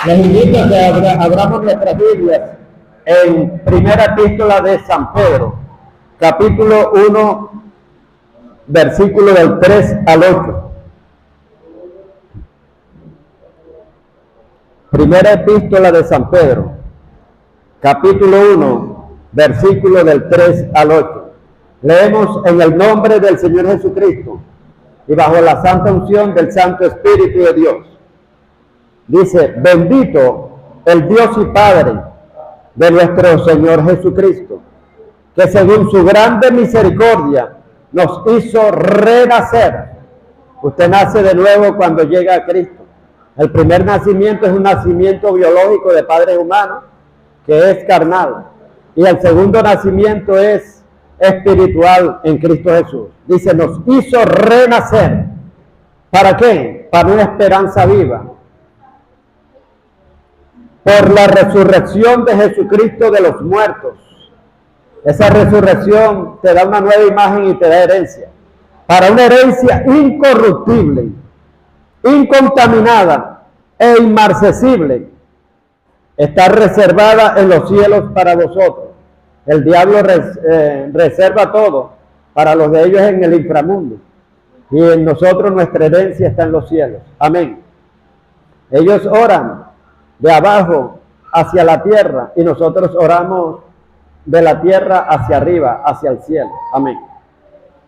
Les invito a que abramos nuestras Biblias en Primera Epístola de San Pedro, capítulo 1, versículo del 3 al 8. Primera Epístola de San Pedro, capítulo 1, versículo del 3 al 8. Leemos en el nombre del Señor Jesucristo y bajo la santa unción del Santo Espíritu de Dios. Dice: bendito el Dios y Padre de nuestro Señor Jesucristo, que según su grande misericordia nos hizo renacer. Usted nace de nuevo cuando llega a Cristo. El primer nacimiento es un nacimiento biológico de padres humanos, que es carnal. Y el segundo nacimiento es espiritual en Cristo Jesús. Dice, nos hizo renacer. ¿Para qué? Para una esperanza viva. Por la resurrección de Jesucristo de los muertos. Esa resurrección te da una nueva imagen y te da herencia. Para una herencia incorruptible, incontaminada e inmarcesible, está reservada en los cielos para vosotros. El diablo reserva todo para los de ellos en el inframundo. Y en nosotros nuestra herencia está en los cielos. Amén. Ellos oran de abajo hacia la tierra y nosotros oramos de la tierra hacia arriba, hacia el cielo. Amén.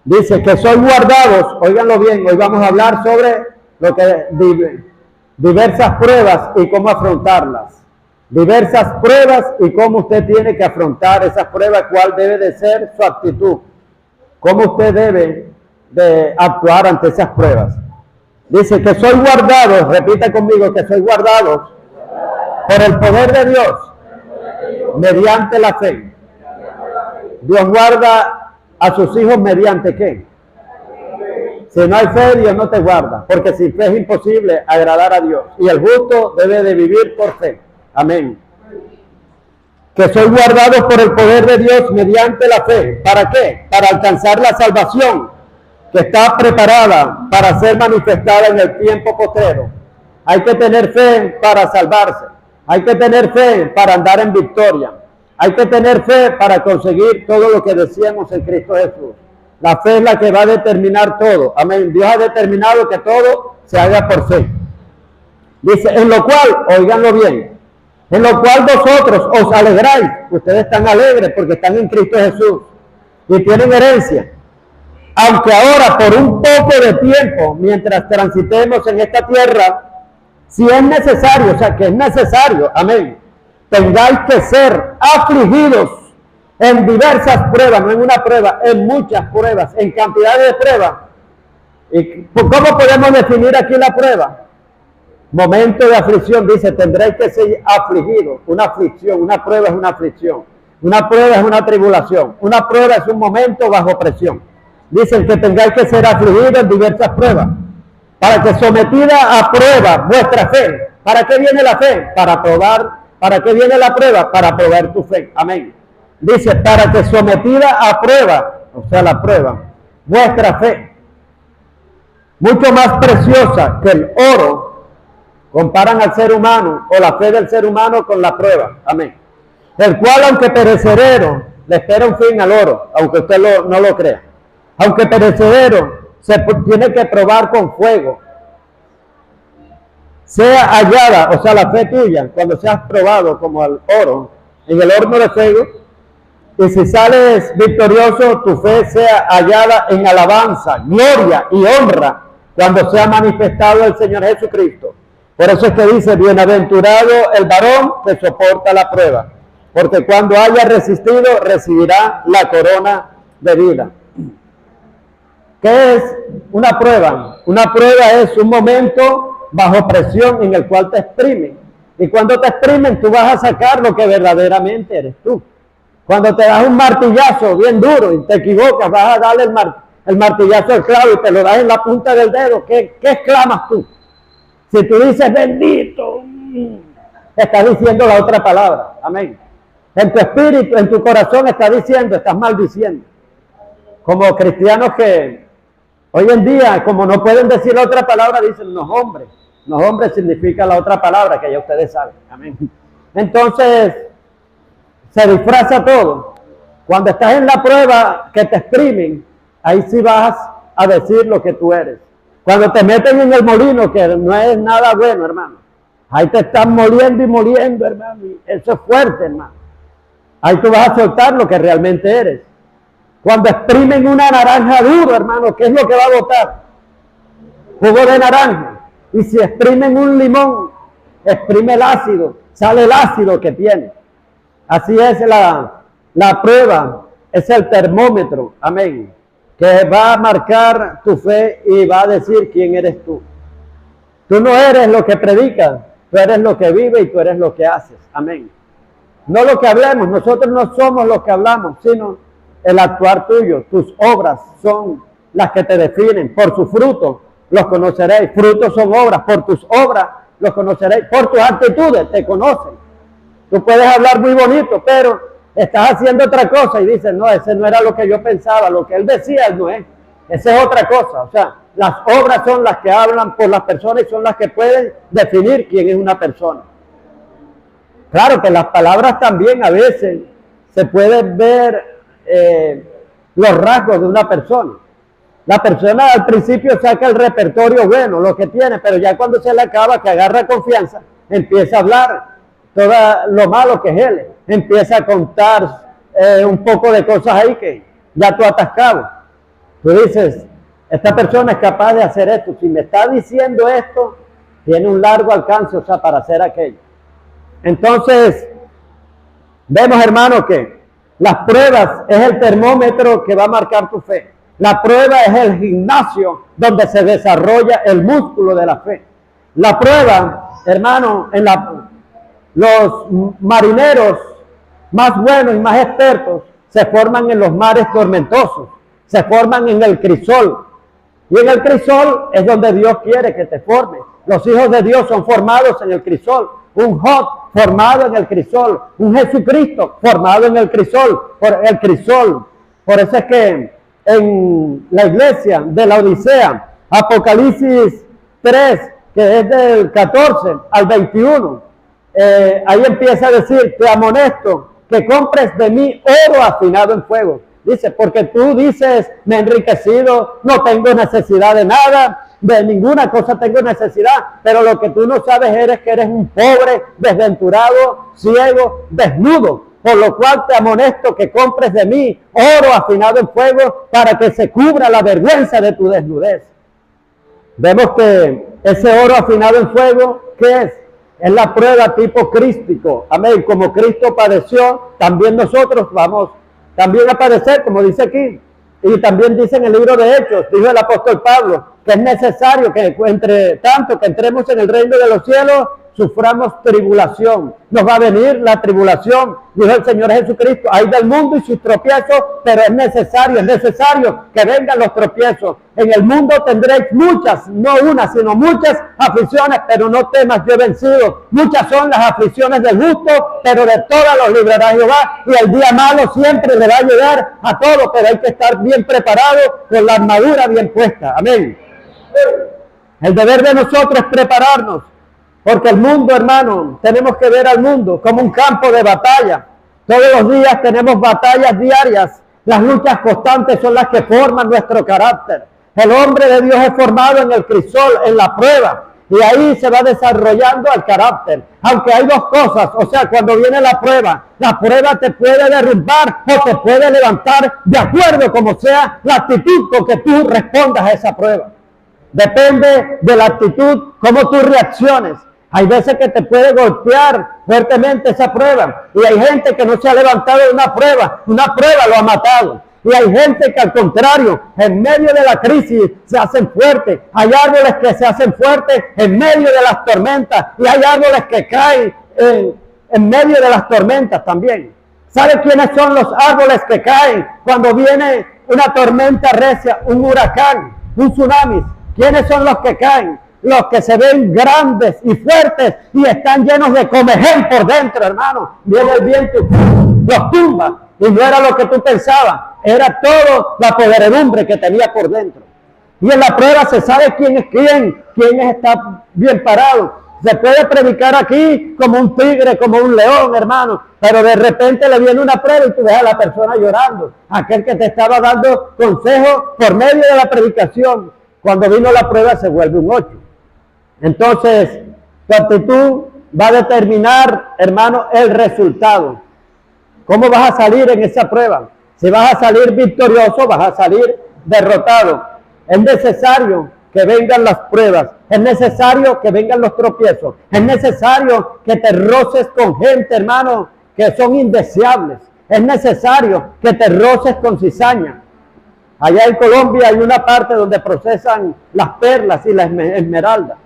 Dice que sois guardados, óiganlo bien, hoy vamos a hablar sobre lo que diversas pruebas y cómo afrontarlas. Diversas pruebas y cómo usted tiene que afrontar esas pruebas, cuál debe de ser su actitud, cómo usted debe de actuar ante esas pruebas. Dice que sois guardados, repita conmigo, que sois guardados por el poder de Dios, mediante la fe. Dios guarda a sus hijos mediante ¿qué? Si no hay fe, Dios no te guarda, porque sin fe es imposible agradar a Dios. Y el justo debe de vivir por fe. Amén. Que sois guardados por el poder de Dios mediante la fe. ¿Para qué? Para alcanzar la salvación que está preparada para ser manifestada en el tiempo postrero. Hay que tener fe para salvarse. Hay que tener fe para andar en victoria. Hay que tener fe para conseguir todo lo que deseamos en Cristo Jesús. La fe es la que va a determinar todo. Amén. Dios ha determinado que todo se haga por fe. Dice, en lo cual, oíganlo bien, en lo cual vosotros os alegráis. Ustedes están alegres porque están en Cristo Jesús y tienen herencia. Aunque ahora por un poco de tiempo, mientras transitemos en esta tierra, si es necesario, o sea que es necesario, amén, tengáis que ser afligidos en diversas pruebas, no en una prueba, en muchas pruebas, en cantidades de pruebas. ¿Y cómo podemos definir aquí la prueba? Momento de aflicción, dice, tendréis que ser afligidos. Una aflicción, una prueba es una aflicción. Una prueba es una tribulación. Una prueba es un momento bajo presión. Dicen que tengáis que ser afligidos en diversas pruebas, para que sometida a prueba vuestra fe. ¿Para qué viene la fe? Para probar. ¿Para qué viene la prueba? Para probar tu fe. Amén. Dice, para que sometida a prueba, o sea, la prueba, vuestra fe, mucho más preciosa que el oro, comparan al ser humano, o la fe del ser humano con la prueba. Amén. El cual, aunque perecedero, le espera un fin al oro, aunque usted no lo crea. Aunque perecedero, se tiene que probar con fuego. Sea hallada, o sea, la fe tuya, cuando seas probado como el oro, en el horno de fuego, y si sales victorioso, tu fe sea hallada en alabanza, gloria y honra, cuando sea manifestado el Señor Jesucristo. Por eso es que dice, bienaventurado el varón que soporta la prueba, porque cuando haya resistido, recibirá la corona de vida. ¿Qué es una prueba? Una prueba es un momento bajo presión en el cual te exprimen. Y cuando te exprimen, tú vas a sacar lo que verdaderamente eres tú. Cuando te das un martillazo bien duro y te equivocas, vas a darle el martillazo al clavo y te lo das en la punta del dedo. ¿Qué exclamas tú? Si tú dices bendito, estás diciendo la otra palabra. Amén. En tu espíritu, en tu corazón estás diciendo, estás maldiciendo. Como cristianos que hoy en día, como no pueden decir otra palabra, dicen, no, hombre, Los hombres significa la otra palabra que ya ustedes saben. Amén. Entonces, se disfraza todo. Cuando estás en la prueba que te exprimen, ahí sí vas a decir lo que tú eres. Cuando te meten en el molino, que no es nada bueno, hermano. Ahí te están moliendo y moliendo, hermano. Y eso es fuerte, hermano. Ahí tú vas a soltar lo que realmente eres. Cuando exprimen una naranja duro, hermano, ¿qué es lo que va a botar? Jugo de naranja. Y si exprimen un limón, exprime el ácido, sale el ácido que tiene. Así es la prueba, es el termómetro, amén, que va a marcar tu fe y va a decir quién eres tú. Tú no eres lo que predicas, tú eres lo que vives y tú eres lo que haces, amén. No lo que hablemos, nosotros no somos lo que hablamos, sino el actuar tuyo. Tus obras son las que te definen. Por su fruto los conoceréis. Frutos son obras. Por tus obras los conoceréis. Por tus actitudes te conocen. Tú puedes hablar muy bonito, pero estás haciendo otra cosa y dices, no, ese no era lo que yo pensaba. Lo que él decía no es. Esa es otra cosa. O sea, las obras son las que hablan por las personas y son las que pueden definir quién es una persona. Claro que las palabras también a veces se pueden ver los rasgos de una persona. La persona al principio saca el repertorio bueno, lo que tiene, pero ya cuando se le acaba, que agarra confianza, empieza a hablar todo lo malo que es él, empieza a contar un poco de cosas ahí que ya tú atascado. Tú dices, esta persona es capaz de hacer esto, si me está diciendo esto, tiene un largo alcance, o sea, para hacer aquello. Entonces, vemos, hermano, que las pruebas es el termómetro que va a marcar tu fe. La prueba es el gimnasio donde se desarrolla el músculo de la fe. La prueba, hermano, los marineros más buenos y más expertos se forman en los mares tormentosos, se forman en el crisol. Y en el crisol es donde Dios quiere que te formes. Los hijos de Dios son formados en el crisol. Un Job formado en el crisol, un Jesucristo formado en el crisol, por el crisol. Por eso es que en la iglesia de la Odisea, Apocalipsis 3, que es del 14 al 21, ahí empieza a decir, te amonesto que compres de mí oro afinado en fuego. Dice, porque tú dices, me he enriquecido, no tengo necesidad de nada, de ninguna cosa tengo necesidad, pero lo que tú no sabes eres que eres un pobre, desventurado, ciego, desnudo, por lo cual te amonesto que compres de mí oro afinado en fuego para que se cubra la vergüenza de tu desnudez. Vemos que ese oro afinado en fuego, ¿qué es? Es la prueba tipo crístico, amén, como Cristo padeció, también nosotros vamos también a padecer, como dice aquí. Y también dice en el libro de Hechos, dijo el apóstol Pablo, que es necesario que entre tanto que entremos en el reino de los cielos, suframos tribulación. Nos va a venir la tribulación, dijo el Señor Jesucristo, hay del mundo y sus tropiezos, pero es necesario que vengan los tropiezos. En el mundo tendréis muchas, no una, sino muchas aflicciones, pero no temas, yo he vencido. Muchas son las aflicciones del justo, pero de todas los librará Jehová. Y el día malo siempre le va a llegar a todo, pero hay que estar bien preparado con la armadura bien puesta. Amén. El deber de nosotros es prepararnos. Porque el mundo, hermano, tenemos que ver al mundo como un campo de batalla. Todos los días tenemos batallas diarias. Las luchas constantes son las que forman nuestro carácter. El hombre de Dios es formado en el crisol, en la prueba. Y ahí se va desarrollando el carácter. Aunque hay dos cosas. O sea, cuando viene la prueba te puede derrumbar o te puede levantar de acuerdo como sea la actitud con que tú respondas a esa prueba. Depende de la actitud, cómo tú reacciones. Hay veces que te puede golpear fuertemente esa prueba. Y hay gente que no se ha levantado de una prueba lo ha matado. Y hay gente que al contrario, en medio de la crisis se hacen fuertes. Hay árboles que se hacen fuertes en medio de las tormentas. Y hay árboles que caen en medio de las tormentas también. ¿Sabe quiénes son los árboles que caen cuando viene una tormenta recia, un huracán, un tsunami? ¿Quiénes son los que caen? Los que se ven grandes y fuertes y están llenos de comején por dentro, hermano. Viene el viento, los tumba. Y no era lo que tú pensabas, era todo la podredumbre que tenía por dentro. Y en la prueba se sabe quién es quién está bien parado. Se puede predicar aquí como un tigre, como un león, hermano, pero de repente le viene una prueba y tú ves a la persona llorando. Aquel que te estaba dando consejo por medio de la predicación, cuando vino la prueba se vuelve un 8. Entonces, tu actitud va a determinar, hermano, el resultado. ¿Cómo vas a salir en esa prueba? Si vas a salir victorioso, vas a salir derrotado. Es necesario que vengan las pruebas, es necesario que vengan los tropiezos, es necesario que te roces con gente, hermano, que son indeseables, es necesario que te roces con cizaña. Allá en Colombia hay una parte donde procesan las perlas y las esmeraldas.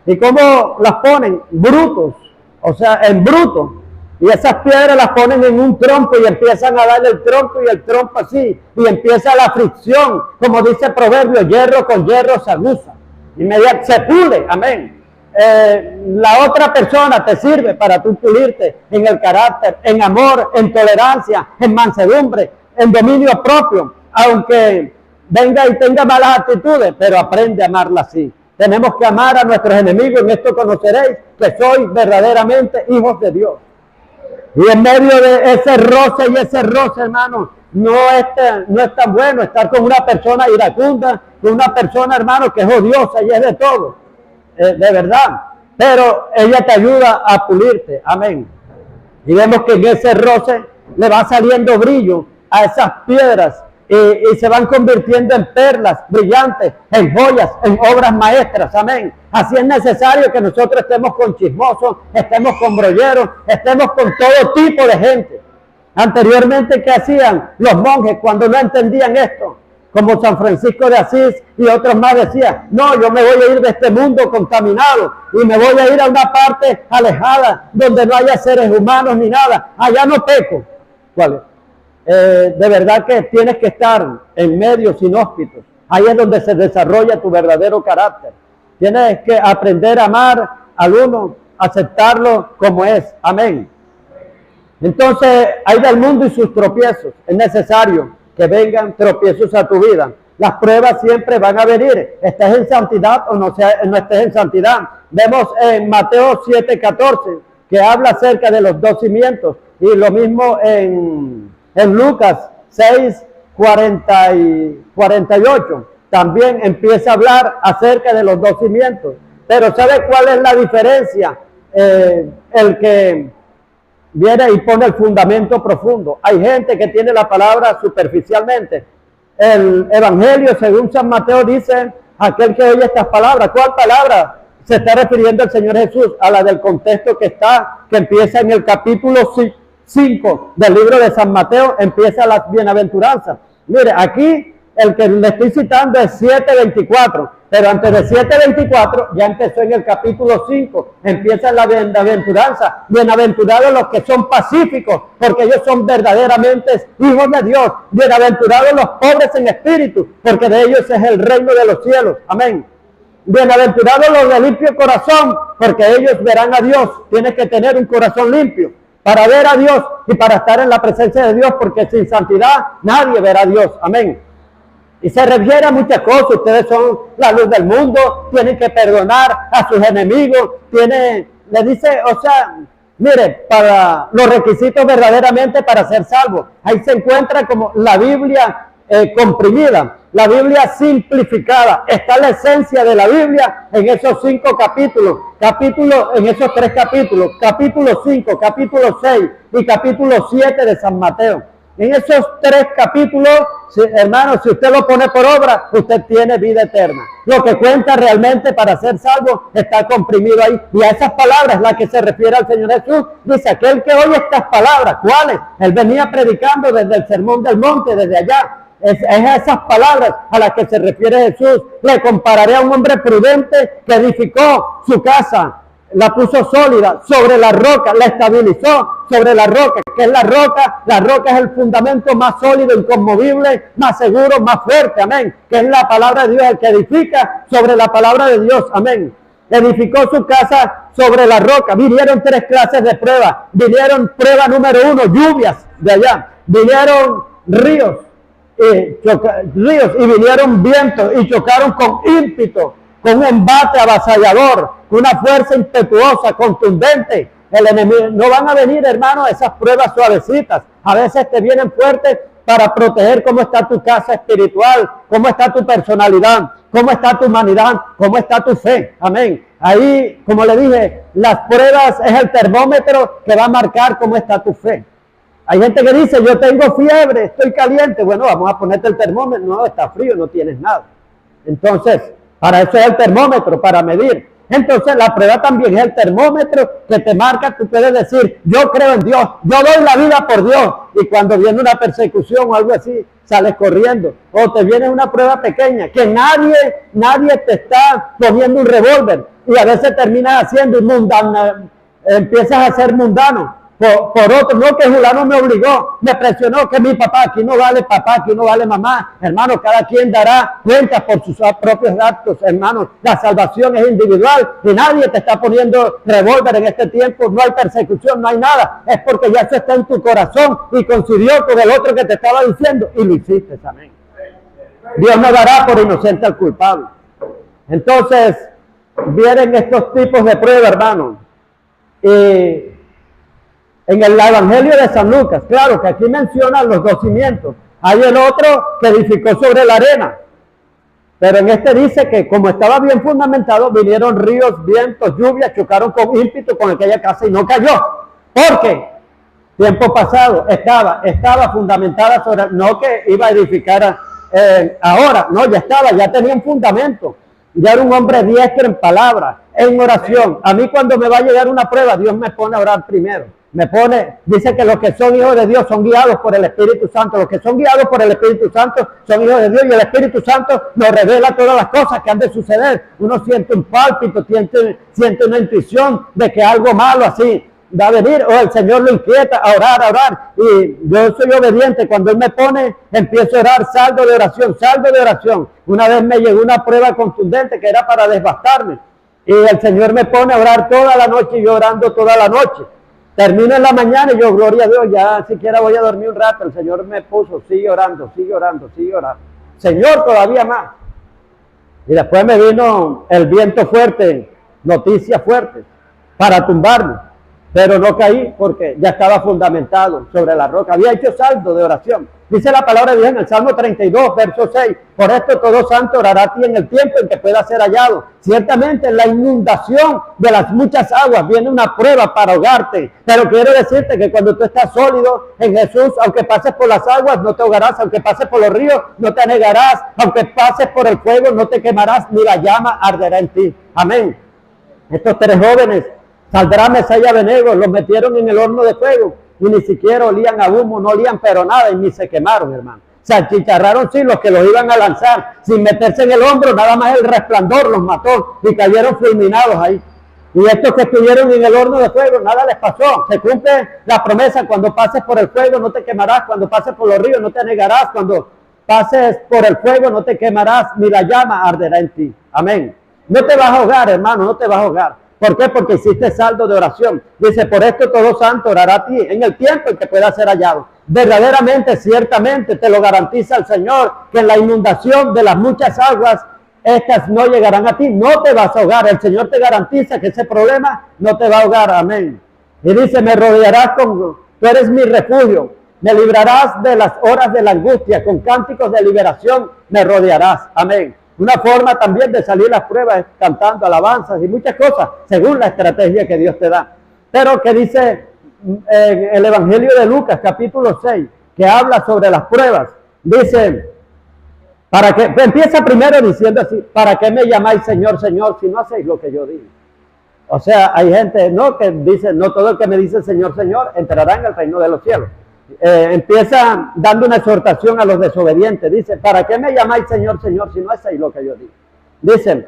¿Y cómo las ponen? Brutos, o sea, en bruto. Y esas piedras las ponen en un trompo y empiezan a darle el tronco y el trompo así. Y empieza la fricción, como dice el proverbio, hierro con hierro se aguza. Inmediatamente se pule, amén. La otra persona te sirve para tú pulirte en el carácter, en amor, en tolerancia, en mansedumbre, en dominio propio. Aunque venga y tenga malas actitudes, pero aprende a amarla así. Tenemos que amar a nuestros enemigos. En esto conoceréis que sois verdaderamente hijos de Dios. Y en medio de ese roce, hermano, no es tan bueno estar con una persona iracunda, con una persona, hermano, que es odiosa y es de todo, de verdad. Pero ella te ayuda a pulirte, amén. Y vemos que en ese roce le va saliendo brillo a esas piedras y se van convirtiendo en perlas brillantes, en joyas, en obras maestras, amén. Así es necesario que nosotros estemos con chismosos, estemos con brolleros, estemos con todo tipo de gente. Anteriormente, ¿qué hacían los monjes cuando no entendían esto? Como San Francisco de Asís y otros más decían, no, yo me voy a ir de este mundo contaminado y me voy a ir a una parte alejada donde no haya seres humanos ni nada. Allá no peco. ¿Cuál es? De verdad que tienes que estar en medios inhóspitos. Ahí es donde se desarrolla tu verdadero carácter. Tienes que aprender a amar al uno, aceptarlo como es. Amén. Entonces, hay del mundo y sus tropiezos. Es necesario que vengan tropiezos a tu vida. Las pruebas siempre van a venir. Estés en santidad o no estés en santidad. Vemos en Mateo 7:14 que habla acerca de los 2 cimientos. Y lo mismo en Lucas 6:40 y 48 también empieza a hablar acerca de los 2 cimientos. Pero ¿sabe cuál es la diferencia? El que viene y pone el fundamento profundo. Hay gente que tiene la palabra superficialmente. El Evangelio, según San Mateo, dice aquel que oye estas palabras. ¿Cuál palabra se está refiriendo el Señor Jesús? A la del contexto que empieza en el capítulo 5 del libro de San Mateo, empieza las bienaventuranzas. Mire, aquí el que le estoy citando es 7:24, pero antes de 7:24 ya empezó en el capítulo 5, empieza la bienaventuranza. Bienaventurados los que son pacíficos, porque ellos son verdaderamente hijos de Dios. Bienaventurados los pobres en espíritu, porque de ellos es el reino de los cielos. Amén. Bienaventurados los de limpio corazón, porque ellos verán a Dios. Tienes que tener un corazón limpio para ver a Dios y para estar en la presencia de Dios, porque sin santidad nadie verá a Dios. Amén. Y se refiere a muchas cosas. Ustedes son la luz del mundo, tienen que perdonar a sus enemigos, le dice, o sea, mire, para los requisitos verdaderamente para ser salvo. Ahí se encuentra como la Biblia comprimida, la Biblia simplificada. Está la esencia de la Biblia en esos 5 capítulos, en esos 3 capítulos, capítulo 5, capítulo 6 y capítulo 7 de San Mateo. En esos 3 capítulos, hermano, si usted lo pone por obra, usted tiene vida eterna. Lo que cuenta realmente para ser salvo está comprimido ahí. Y a esas palabras, la que se refiere al Señor Jesús, dice, aquel que oye estas palabras, ¿cuáles? Él venía predicando desde el Sermón del Monte, desde allá. Es a esas palabras a las que se refiere Jesús. Le compararé a un hombre prudente que edificó su casa, la puso sólida sobre la roca, la estabilizó sobre la roca. ¿Qué es la roca? La roca es el fundamento más sólido, inconmovible, más seguro, más fuerte, amén. Que es la palabra de Dios, el que edifica sobre la palabra de Dios, amén. Edificó su casa sobre la roca. Vinieron 3 clases de pruebas. Vinieron prueba número 1, lluvias de allá. Vinieron ríos ríos y vinieron vientos y chocaron con ímpetu, con un embate avasallador, con una fuerza impetuosa, contundente. El enemigo, no van a venir, hermano, esas pruebas suavecitas. A veces te vienen fuertes para proteger cómo está tu casa espiritual, cómo está tu personalidad, cómo está tu humanidad, cómo está tu fe. Amén. Ahí, como le dije, las pruebas es el termómetro que va a marcar cómo está tu fe. Hay gente que dice, yo tengo fiebre, estoy caliente. Bueno, vamos a ponerte el termómetro. No, está frío, no tienes nada. Entonces, para eso es el termómetro, para medir. Entonces, la prueba también es el termómetro que te marca. Tú puedes decir, yo creo en Dios, yo doy la vida por Dios. Y cuando viene una persecución o algo así, sales corriendo. O te viene una prueba pequeña, que nadie te está poniendo un revólver. Y a veces terminas haciendo mundana, empiezas a ser mundano. Por otro, no, que Julano me obligó, me presionó, que mi papá, aquí no vale papá, aquí no vale mamá. Hermano, cada quien dará cuentas por sus propios actos, hermano. La salvación es individual y nadie te está poniendo revólver en este tiempo. No hay persecución, no hay nada. Es porque ya eso está en tu corazón y coincidió con el otro que te estaba diciendo y lo hiciste, amén. Dios no dará por inocente al culpable. Entonces, vienen estos tipos de pruebas, hermano. Y en el Evangelio de San Lucas, claro que aquí mencionan los 2 cimientos. Hay el otro que edificó sobre la arena. Pero en este dice que como estaba bien fundamentado, vinieron ríos, vientos, lluvias, chocaron con ímpetu con aquella casa y no cayó. Porque tiempo pasado estaba fundamentada sobre, no que iba a edificar ahora, no, ya tenía un fundamento. Ya era un hombre diestro en palabra, en oración. A mí cuando me va a llegar una prueba, Dios me pone a orar primero. Dice que los que son hijos de Dios son guiados por el Espíritu Santo. Los que son guiados por el Espíritu Santo son hijos de Dios y el Espíritu Santo nos revela todas las cosas que han de suceder. Uno siente un pálpito, siente una intuición de que algo malo así va a venir, o el Señor lo inquieta a orar. Y yo soy obediente. Cuando Él me pone, empiezo a orar, saldo de oración. Una vez me llegó una prueba contundente que era para devastarme. Y el Señor me pone a orar toda la noche y yo orando toda la noche. Termino en la mañana y yo, gloria a Dios, ya siquiera voy a dormir un rato. El Señor me puso, sigue orando. Señor, todavía más. Y después me vino el viento fuerte, noticias fuertes, para tumbarme. Pero no caí porque ya estaba fundamentado sobre la roca. Había hecho saldo de oración. Dice la palabra de Dios en el Salmo 32, verso 6. Por esto todo santo orará a ti en el tiempo en que pueda ser hallado. Ciertamente en la inundación de las muchas aguas viene una prueba para ahogarte. Pero quiero decirte que cuando tú estás sólido en Jesús, aunque pases por las aguas, no te ahogarás. Aunque pases por los ríos, no te anegarás. Aunque pases por el fuego, no te quemarás, ni la llama arderá en ti. Amén. Estos 3 jóvenes, Saldrá y Abednego, los metieron en el horno de fuego y ni siquiera olían a humo, no olían pero nada y ni se quemaron, hermano. Se achicharraron sí los que los iban a lanzar, sin meterse en el hombro, nada más el resplandor los mató y cayeron fulminados ahí. Y estos que estuvieron en el horno de fuego, nada les pasó. Se cumple la promesa, cuando pases por el fuego no te quemarás, cuando pases por los ríos no te anegarás, cuando pases por el fuego no te quemarás, ni la llama arderá en ti. Amén. No te vas a ahogar, hermano, no te vas a ahogar. ¿Por qué? Porque hiciste saldo de oración. Dice, por esto todo santo orará a ti en el tiempo en que pueda ser hallado. Verdaderamente, ciertamente, te lo garantiza el Señor, que en la inundación de las muchas aguas, estas no llegarán a ti. No te vas a ahogar. El Señor te garantiza que ese problema no te va a ahogar. Amén. Y dice, me rodearás tú eres mi refugio. Me librarás de las horas de la angustia. Con cánticos de liberación me rodearás. Amén. Una forma también de salir las pruebas es cantando alabanzas y muchas cosas, según la estrategia que Dios te da. Pero que dice el Evangelio de Lucas, capítulo 6, que habla sobre las pruebas. Dice, empieza primero diciendo así, ¿para qué me llamáis Señor, Señor, si no hacéis lo que yo digo? O sea, hay gente, ¿no?, que dice, no todo el que me dice Señor, Señor, entrará en el reino de los cielos. Empieza dando una exhortación a los desobedientes. Dice, ¿para qué me llamáis Señor, Señor, si no hacéis lo que yo digo? Dicen,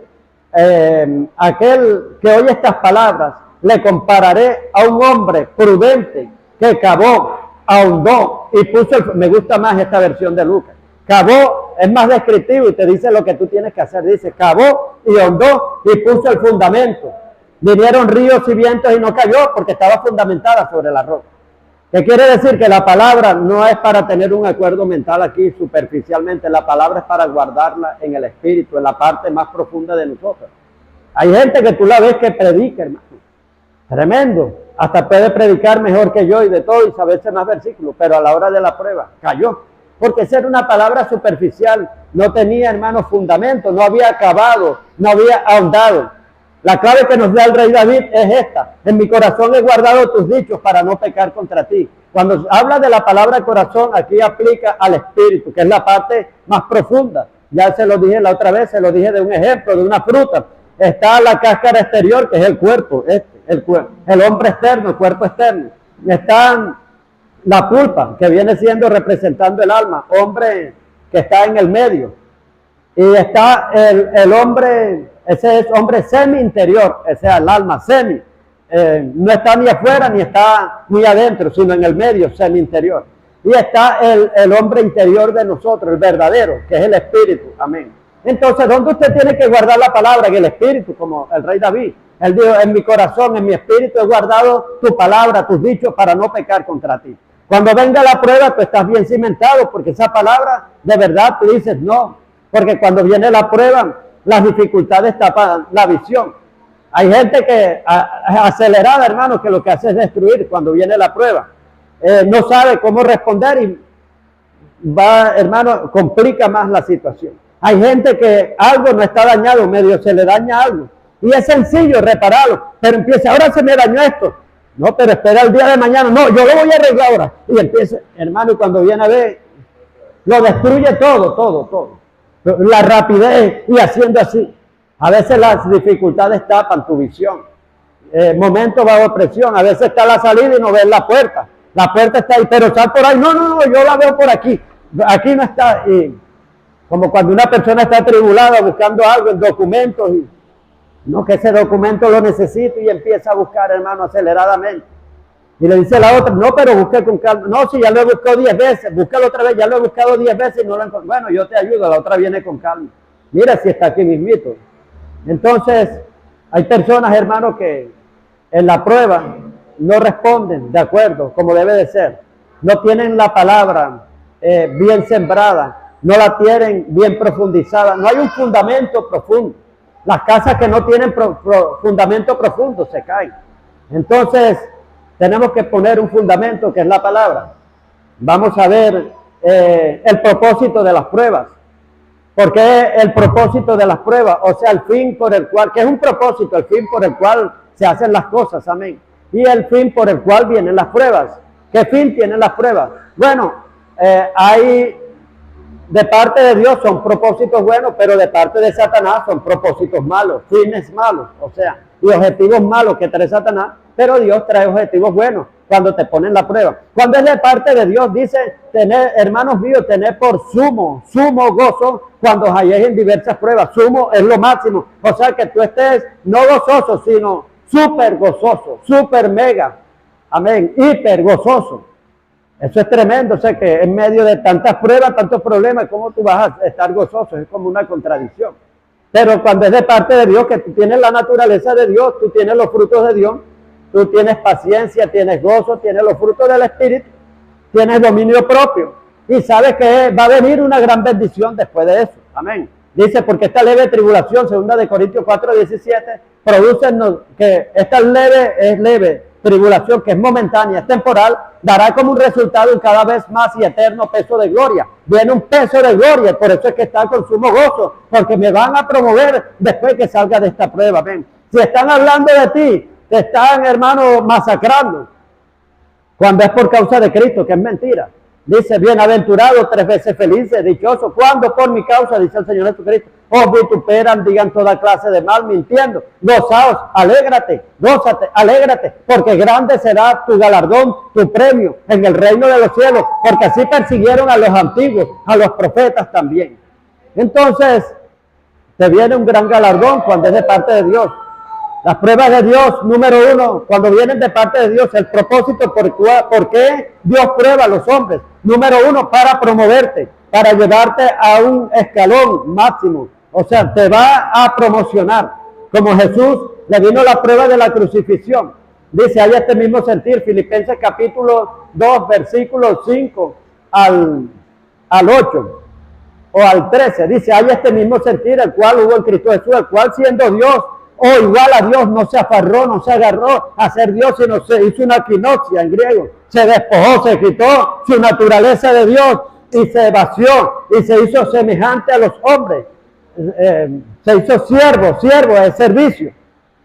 aquel que oye estas palabras, le compararé a un hombre prudente que cavó, ahondó y puso, me gusta más esta versión de Lucas, cavó, es más descriptivo y te dice lo que tú tienes que hacer. Dice, cavó y ahondó y puso el fundamento. Vinieron ríos y vientos y no cayó porque estaba fundamentada sobre la roca. ¿Qué quiere decir? Que la palabra no es para tener un acuerdo mental aquí superficialmente, la palabra es para guardarla en el espíritu, en la parte más profunda de nosotros. Hay gente que tú la ves que predica, hermano, tremendo, hasta puede predicar mejor que yo y de todo y saberse más versículos, pero a la hora de la prueba cayó, porque esa era una palabra superficial, no tenía, hermano, fundamento, no había acabado, no había ahondado. La clave que nos da el rey David es esta: en mi corazón he guardado tus dichos para no pecar contra ti. Cuando habla de la palabra corazón, aquí aplica al espíritu, que es la parte más profunda. Ya se lo dije la otra vez, se lo dije de un ejemplo, de una fruta. Está la cáscara exterior, que es el cuerpo, el hombre externo, el cuerpo externo. Está la pulpa, que viene siendo representando el alma, hombre que está en el medio. Y está el hombre, ese es hombre semi-interior, ese es el alma semi. No está ni afuera ni está muy adentro, sino en el medio, semi-interior. Y está el hombre interior de nosotros, el verdadero, que es el espíritu. Amén. Entonces, ¿dónde usted tiene que guardar la palabra? En el espíritu, como el rey David. Él dijo, en mi corazón, en mi espíritu he guardado tu palabra, tus dichos para no pecar contra ti. Cuando venga la prueba, tú estás bien cimentado, porque esa palabra, de verdad, tú dices no. Porque cuando viene la prueba, las dificultades tapan la visión. Hay gente que acelerada, hermano, que lo que hace es destruir cuando viene la prueba. No sabe cómo responder y va, hermano, complica más la situación. Hay gente que algo no está dañado, medio se le daña algo. Y es sencillo repararlo, pero empieza, ahora se me dañó esto. No, pero espera el día de mañana. No, yo lo voy a arreglar ahora. Y empieza, hermano, y cuando viene a ver, lo destruye todo. La rapidez y haciendo así. A veces las dificultades tapan tu visión. Momentos bajo presión. A veces está la salida y no ves la puerta. La puerta está ahí, pero está por ahí. No, yo la veo por aquí. Aquí no está. Y como cuando una persona está atribulada buscando algo en documentos y no, que ese documento lo necesito y empieza a buscar, hermano, aceleradamente. Y le dice la otra, no, pero busqué con calma. No, si ya lo he buscado 10 veces, búscalo otra vez, ya lo he buscado 10 veces y no lo encontré. Bueno, yo te ayudo, la otra viene con calma. Mira si está aquí mismito. Entonces, hay personas, hermano, que en la prueba no responden de acuerdo, como debe de ser. No tienen la palabra bien sembrada, no la tienen bien profundizada. No hay un fundamento profundo. Las casas que no tienen fundamento profundo se caen. Entonces, tenemos que poner un fundamento que es la palabra. Vamos a ver el propósito de las pruebas. ¿Por qué el propósito de las pruebas? O sea, el fin por el cual, que es un propósito, el fin por el cual se hacen las cosas, amén. Y el fin por el cual vienen las pruebas. ¿Qué fin tienen las pruebas? Bueno, hay de parte de Dios son propósitos buenos, pero de parte de Satanás son propósitos malos, fines malos, o sea, y objetivos malos que trae Satanás, pero Dios trae objetivos buenos cuando te ponen la prueba. Cuando es de parte de Dios, dice, tener, hermanos míos, tener por sumo gozo cuando halléis en diversas pruebas. Sumo es lo máximo, o sea, que tú estés no gozoso, sino súper gozoso, súper mega, amén, hiper gozoso. Eso es tremendo, o sea que en medio de tantas pruebas, tantos problemas, ¿cómo tú vas a estar gozoso? Es como una contradicción. Pero cuando es de parte de Dios, que tú tienes la naturaleza de Dios, tú tienes los frutos de Dios, tú tienes paciencia, tienes gozo, tienes los frutos del Espíritu, tienes dominio propio y sabes que va a venir una gran bendición después de eso. Amén. Dice, porque esta leve tribulación, 2 Corintios 4:17, produce que esta leve tribulación, que es momentánea, es temporal, dará como un resultado un cada vez más y eterno peso de gloria. Viene un peso de gloria, por eso es que está con sumo gozo, porque me van a promover después que salga de esta prueba. Ven, si están hablando de ti, te están, hermano, masacrando, cuando es por causa de Cristo, que es mentira. Dice, bienaventurado, 3 veces felices, dichoso, cuando por mi causa, dice el Señor Jesucristo, os vituperan, digan toda clase de mal, mintiendo. Gozaos, alégrate, gózate, alégrate, porque grande será tu galardón, tu premio en el reino de los cielos, porque así persiguieron a los antiguos, a los profetas también. Entonces, te viene un gran galardón cuando es de parte de Dios. Las pruebas de Dios, número 1, cuando vienen de parte de Dios, el propósito por qué Dios prueba a los hombres. Número 1, para promoverte, para llevarte a un escalón máximo. O sea, te va a promocionar. Como Jesús le vino la prueba de la crucifixión. Dice, hay este mismo sentir, Filipenses capítulo 2, versículos 5 al 8 o al 13. Dice, hay este mismo sentir, el cual hubo en Cristo Jesús, el cual siendo Dios o igual a Dios, no se aferró, no se agarró a ser Dios, sino se hizo una quinoxia en griego. Se despojó, se quitó su naturaleza de Dios y se vació y se hizo semejante a los hombres. Se hizo siervo de servicio.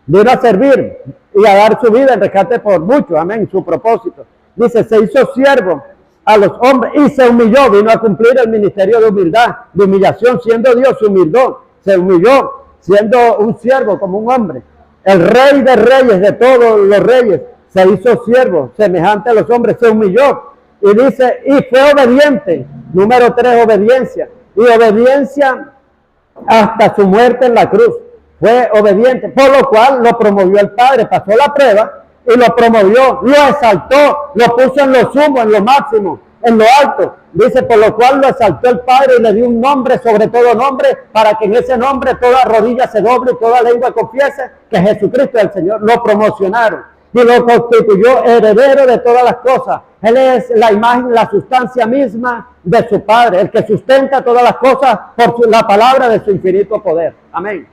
Vino a servir y a dar su vida en rescate por muchos. Amén, su propósito. Dice, se hizo siervo a los hombres y se humilló. Vino a cumplir el ministerio de humildad, de humillación. Siendo Dios, se humilló, se humilló, siendo un siervo como un hombre. El rey de reyes, de todos los reyes, se hizo siervo, semejante a los hombres, se humilló. Y dice, y fue obediente. Número 3, obediencia. Y obediencia hasta su muerte en la cruz. Fue obediente, por lo cual lo promovió el Padre, pasó la prueba y lo promovió, lo exaltó, lo puso en lo sumo, en lo máximo, en lo alto. Dice, por lo cual lo exaltó el Padre y le dio un nombre sobre todo nombre, para que en ese nombre toda rodilla se doble y toda lengua confiese que Jesucristo es el Señor. Lo promocionaron y lo constituyó heredero de todas las cosas. Él es la imagen, la sustancia misma de su Padre, el que sustenta todas las cosas por la palabra de su infinito poder. Amén.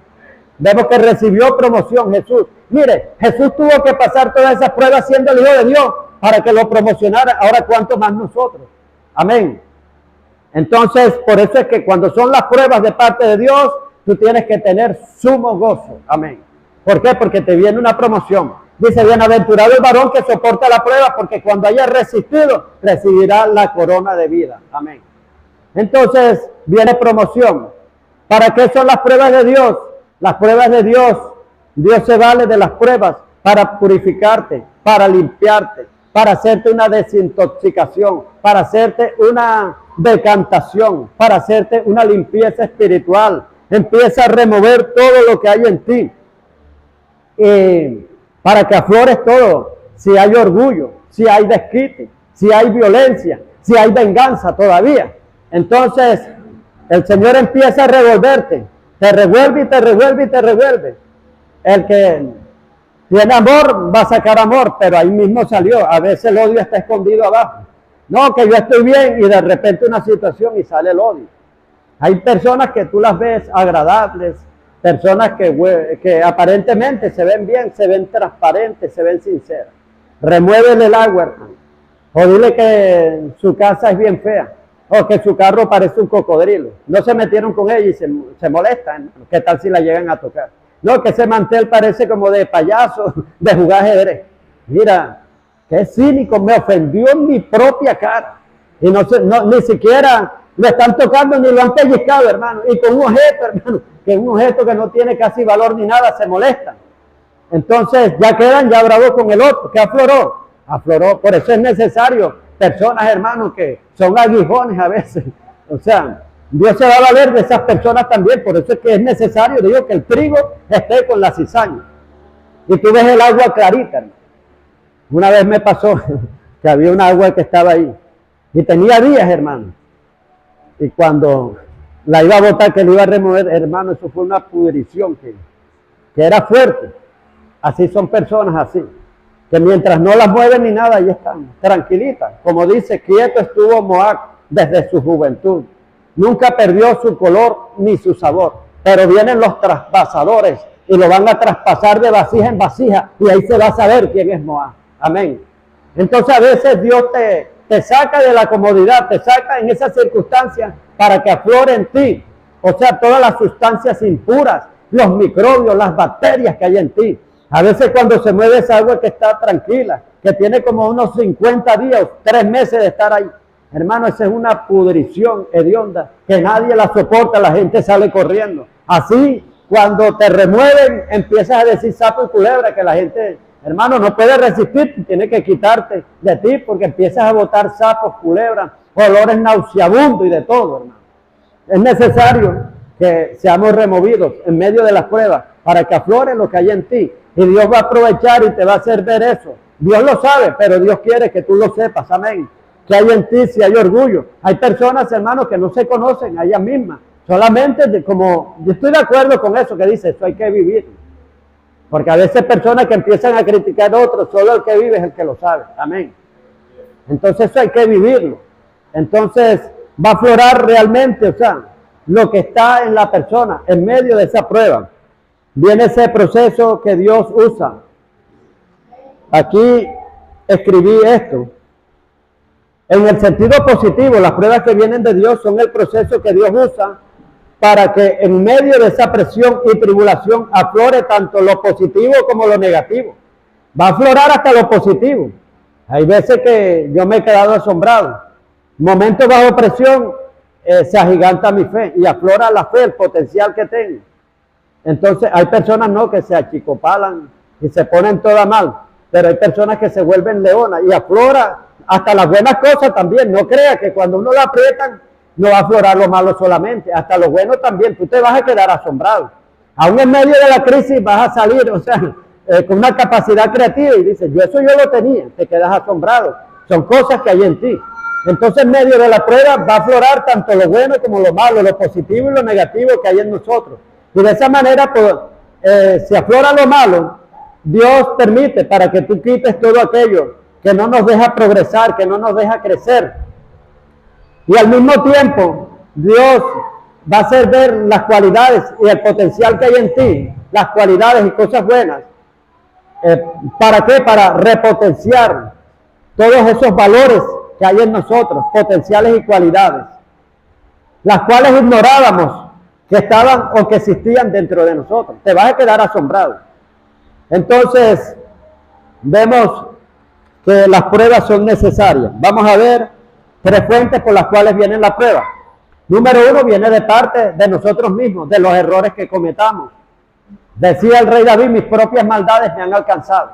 Vemos que recibió promoción Jesús. Mire, Jesús tuvo que pasar todas esas pruebas siendo el Hijo de Dios para que lo promocionara. Ahora, ¿cuánto más nosotros? Amén. Entonces, por eso es que cuando son las pruebas de parte de Dios, tú tienes que tener sumo gozo. Amén. ¿Por qué? Porque te viene una promoción. Dice, bienaventurado el varón que soporta la prueba, porque cuando haya resistido, recibirá la corona de vida. Amén. Entonces, viene promoción. ¿Para qué son las pruebas de Dios? Las pruebas de Dios, Dios se vale de las pruebas para purificarte, para limpiarte, para hacerte una desintoxicación, para hacerte una decantación, para hacerte una limpieza espiritual. Empieza a remover todo lo que hay en ti, para que aflores todo. Si hay orgullo, si hay desquite, si hay violencia, si hay venganza todavía. Entonces, el Señor empieza a revolverte. Te revuelve y te revuelve y te revuelve. El que tiene amor va a sacar amor, pero ahí mismo salió. A veces el odio está escondido abajo. No, que yo estoy bien y de repente una situación y sale el odio. Hay personas que tú las ves agradables, personas que aparentemente se ven bien, se ven transparentes, se ven sinceras. Remuévele el agua, hermano. O dile que su casa es bien fea. O que su carro parece un cocodrilo. No se metieron con ella y se molestan. ¿Qué tal si la llegan a tocar? No, que ese mantel parece como de payaso, de jugar ajedrez. Mira, qué cínico, me ofendió en mi propia cara. Y ni siquiera lo están tocando ni lo han pellizcado, hermano. Y con un objeto, hermano, que es un objeto que no tiene casi valor ni nada, se molestan. Entonces ya quedan ya bravos con el otro. ¿Qué afloró? Afloró. Por eso es necesario personas, hermanos, que son aguijones a veces. O sea, Dios se va a valer de esas personas también. Por eso es que es necesario, digo, que el trigo esté con la cizaña. Y tú ves el agua clarita, hermano. Una vez me pasó que había un agua que estaba ahí. Y tenía días, hermano. Y cuando la iba a botar, que la iba a remover, hermano, eso fue una pudrición que era fuerte. Así son personas así, que mientras no las mueven ni nada, ahí están, tranquilitas. Como dice, quieto estuvo Moab desde su juventud. Nunca perdió su color ni su sabor. Pero vienen los traspasadores y lo van a traspasar de vasija en vasija y ahí se va a saber quién es Moab. Amén. Entonces a veces Dios te saca de la comodidad, te saca en esas circunstancias para que aflore en ti. O sea, todas las sustancias impuras, los microbios, las bacterias que hay en ti. A veces cuando se mueve esa agua que está tranquila, que tiene como unos 50 días, 3 meses de estar ahí. Hermano, esa es una pudrición hedionda que nadie la soporta, la gente sale corriendo. Así, cuando te remueven, empiezas a decir sapo y culebra, que la gente, hermano, no puede resistir, tiene que quitarte de ti porque empiezas a botar sapos, culebras, olores nauseabundos y de todo, hermano. Es necesario que seamos removidos en medio de las pruebas para que aflore lo que hay en ti. Y Dios va a aprovechar y te va a hacer ver eso. Dios lo sabe, pero Dios quiere que tú lo sepas. Amén. Que hay en ti, si hay orgullo. Hay personas, hermanos, que no se conocen a ellas mismas. Solamente como, yo estoy de acuerdo con eso que dice, eso hay que vivir. Porque a veces personas que empiezan a criticar a otros, solo el que vive es el que lo sabe. Amén. Entonces eso hay que vivirlo. Entonces va a aflorar realmente, o sea, lo que está en la persona en medio de esa prueba. Viene ese proceso que Dios usa. Aquí escribí esto. En el sentido positivo, las pruebas que vienen de Dios son el proceso que Dios usa para que en medio de esa presión y tribulación aflore tanto lo positivo como lo negativo. Va a aflorar hasta lo positivo. Hay veces que yo me he quedado asombrado. Momentos bajo presión se agiganta mi fe y aflora la fe, el potencial que tengo. Entonces hay personas no que se achicopalan y se ponen toda mal, pero hay personas que se vuelven leonas y aflora hasta las buenas cosas también. No crea que cuando uno lo aprietan no va a aflorar lo malo solamente, hasta lo bueno también. Tú te vas a quedar asombrado. Aún en medio de la crisis vas a salir, o sea, con una capacidad creativa y dices, yo lo tenía, te quedas asombrado. Son cosas que hay en ti. Entonces en medio de la prueba va a aflorar tanto lo bueno como lo malo, lo positivo y lo negativo que hay en nosotros. Y de esa manera, pues, si aflora lo malo, Dios permite para que tú quites todo aquello que no nos deja progresar, que no nos deja crecer. Y al mismo tiempo, Dios va a hacer ver las cualidades y el potencial que hay en ti, las cualidades y cosas buenas. ¿Para qué? Para repotenciar todos esos valores que hay en nosotros, potenciales y cualidades, las cuales ignorábamos que estaban o que existían dentro de nosotros. Te vas a quedar asombrado. Entonces, vemos que las pruebas son necesarias. Vamos a ver 3 fuentes por las cuales vienen las pruebas. Número 1, viene de parte de nosotros mismos, de los errores que cometamos. Decía el rey David, mis propias maldades me han alcanzado.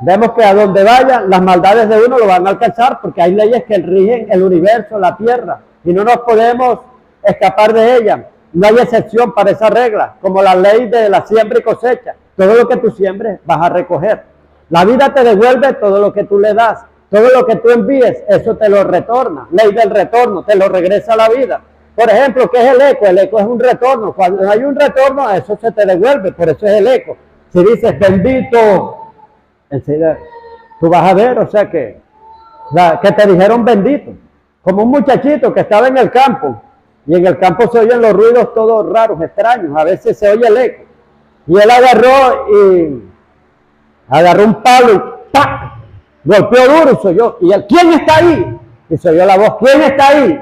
Vemos que a donde vayan, las maldades de uno lo van a alcanzar porque hay leyes que rigen el universo, la tierra, y no nos podemos escapar de ellas. No hay excepción para esa regla, como la ley de la siembra y cosecha. Todo lo que tú siembres vas a recoger. La vida te devuelve todo lo que tú le das. Todo lo que tú envíes, eso te lo retorna. Ley del retorno, te lo regresa a la vida. Por ejemplo, ¿qué es el eco? El eco es un retorno. Cuando hay un retorno, eso se te devuelve, por eso es el eco. Si dices, bendito, enseguida tú vas a ver, o sea que te dijeron bendito. Como un muchachito que estaba en el campo, y en el campo se oyen los ruidos todos raros, extraños, a veces se oye el eco. Y él agarró un palo y ¡pac! Golpeó duro y se oyó. Y él, ¿quién está ahí? Y se oyó la voz, ¿quién está ahí?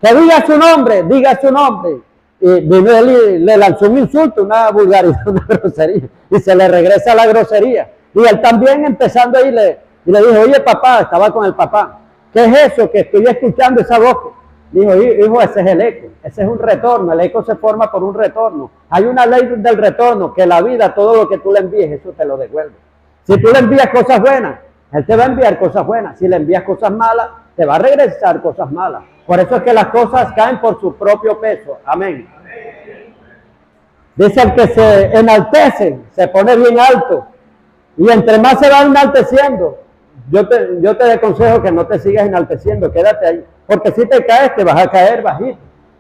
Que diga su nombre, diga su nombre. Y vino él y le lanzó un insulto, una vulgaridad, una grosería. Y se le regresa la grosería. Y él también empezando ahí y le dijo, oye papá, estaba con el papá, ¿qué es eso que estoy escuchando esa voz? Dijo, hijo, ese es el eco, ese es un retorno, el eco se forma por un retorno. Hay una ley del retorno, que la vida, todo lo que tú le envíes, eso te lo devuelve. Si tú le envías cosas buenas, él te va a enviar cosas buenas. Si le envías cosas malas, te va a regresar cosas malas. Por eso es que las cosas caen por su propio peso. Amén. Dice, el que se enaltece, se pone bien alto. Y entre más se va enalteciendo, yo te aconsejo que no te sigas enalteciendo, quédate ahí. Porque si te caes, te vas a caer bajito.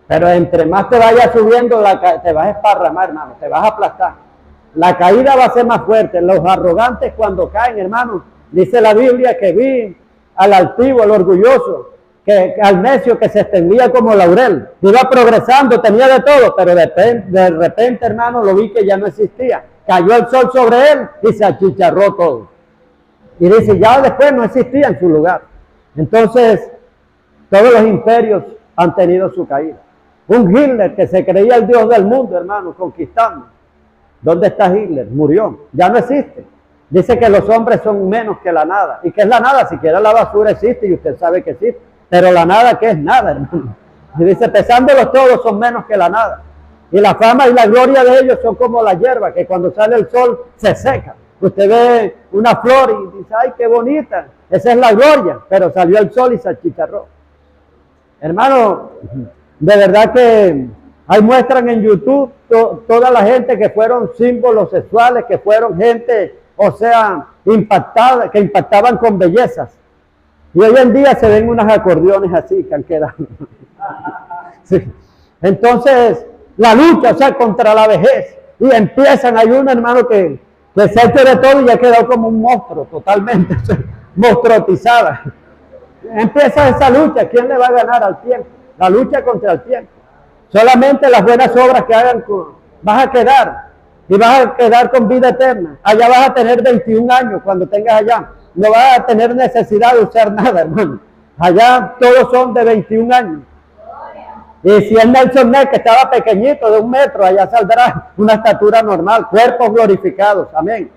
Pero entre más te vayas subiendo, te vas a esparramar, hermano, te vas a aplastar. La caída va a ser más fuerte. Los arrogantes cuando caen, hermano, dice la Biblia que vi al altivo, al orgulloso, al necio que se extendía como laurel. Iba progresando, tenía de todo, pero de repente, hermano, lo vi que ya no existía. Cayó el sol sobre él y se achicharró todo. Y dice, ya después no existía en su lugar. Entonces, todos los imperios han tenido su caída. Un Hitler que se creía el Dios del mundo, hermano, conquistando. ¿Dónde está Hitler? Murió, ya no existe. Dice que los hombres son menos que la nada. ¿Y qué es la nada? Siquiera la basura existe y usted sabe que existe. Pero la nada, ¿qué es nada, hermano? Y dice, pesándolos todos son menos que la nada. Y la fama y la gloria de ellos son como la hierba, que cuando sale el sol se seca. Usted ve una flor y dice, ¡ay, qué bonita! Esa es la gloria, pero salió el sol y se achicharró. Hermano, de verdad que ahí muestran en YouTube toda la gente que fueron símbolos sexuales, que fueron gente, o sea, impactada, que impactaban con bellezas. Y hoy en día se ven unos acordeones así que han quedado. Sí. Entonces, la lucha, o sea, contra la vejez. Y empiezan, hay un hermano que se ha hecho de todo y ha quedado como un monstruo, totalmente, o sea, monstruotizada. empieza esa lucha. ¿Quién le va a ganar al tiempo? La lucha contra el tiempo. Solamente las buenas obras que hagan, vas a quedar. Y vas a quedar con vida eterna. Allá vas a tener 21 años cuando tengas allá. No vas a tener necesidad de usar nada, hermano. Allá todos son de 21 años. Y si es Nelson Ned, que estaba pequeñito, de 1 metro, allá saldrá una estatura normal, cuerpos glorificados. Amén.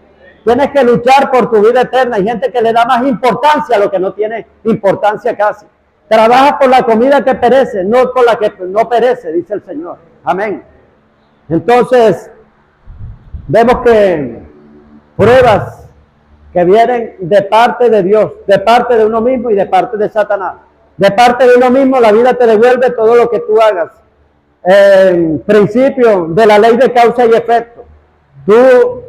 Tienes que luchar por tu vida eterna. Hay gente que le da más importancia a lo que no tiene importancia casi. Trabaja por la comida que perece, no por la que no perece, dice el Señor. Amén. Entonces, vemos que pruebas que vienen de parte de Dios, de parte de uno mismo y de parte de Satanás. De parte de uno mismo, la vida te devuelve todo lo que tú hagas. En principio de la ley de causa y efecto. Tú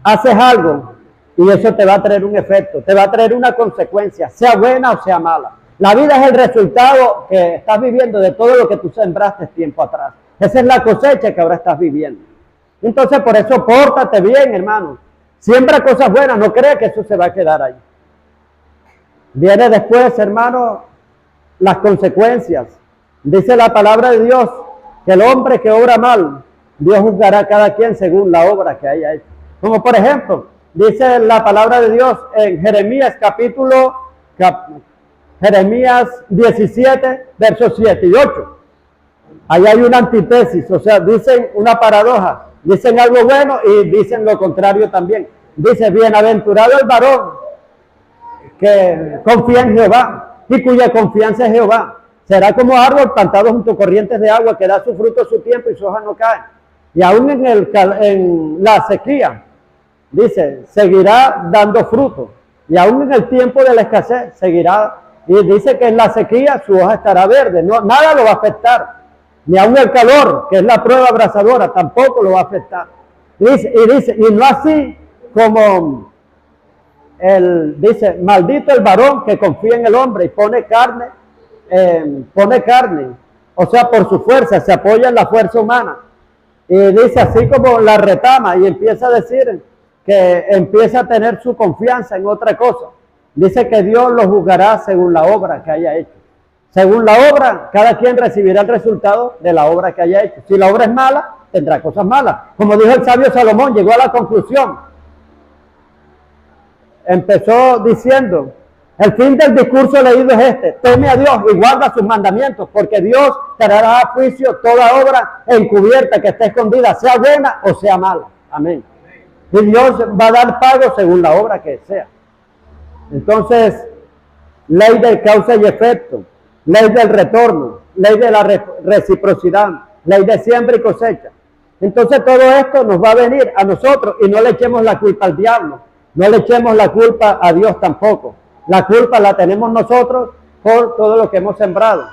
haces algo y eso te va a traer un efecto, te va a traer una consecuencia, sea buena o sea mala. La vida es el resultado que estás viviendo de todo lo que tú sembraste tiempo atrás. Esa es la cosecha que ahora estás viviendo. Entonces, por eso, pórtate bien, hermano. Siembra cosas buenas, no creas que eso se va a quedar ahí. Viene después, hermano, las consecuencias. Dice la palabra de Dios que el hombre que obra mal, Dios juzgará a cada quien según la obra que haya hecho. Como por ejemplo, dice la palabra de Dios en Jeremías Jeremías 17, versos 7 y 8. Ahí hay una antítesis, o sea, dicen una paradoja. Dicen algo bueno y dicen lo contrario también. Dice, bienaventurado el varón que confía en Jehová y cuya confianza es Jehová. Será como árbol plantado junto a corrientes de agua que da su fruto a su tiempo y su hoja no cae. Y aún en la sequía, dice, seguirá dando fruto. Y aún en el tiempo de la escasez, seguirá. Y dice que en la sequía su hoja estará verde. No, nada lo va a afectar. Ni aún el calor, que es la prueba abrasadora, tampoco lo va a afectar. Dice, y no así como dice, maldito el varón que confía en el hombre y pone carne, o sea, por su fuerza, se apoya en la fuerza humana. Y dice, así como la retama, y empieza a decir que empieza a tener su confianza en otra cosa. Dice que Dios lo juzgará según la obra que haya hecho. Según la obra, cada quien recibirá el resultado de la obra que haya hecho. Si la obra es mala, tendrá cosas malas. Como dijo el sabio Salomón, llegó a la conclusión. Empezó diciendo, el fin del discurso leído es este: teme a Dios y guarda sus mandamientos, porque Dios te dará a juicio toda obra encubierta que esté escondida, sea buena o sea mala. Amén. Y Dios va a dar pago según la obra que sea. Entonces, ley de causa y efecto, ley del retorno, ley de la reciprocidad, ley de siembra y cosecha. Entonces todo esto nos va a venir a nosotros y no le echemos la culpa al diablo, no le echemos la culpa a Dios tampoco. La culpa la tenemos nosotros por todo lo que hemos sembrado.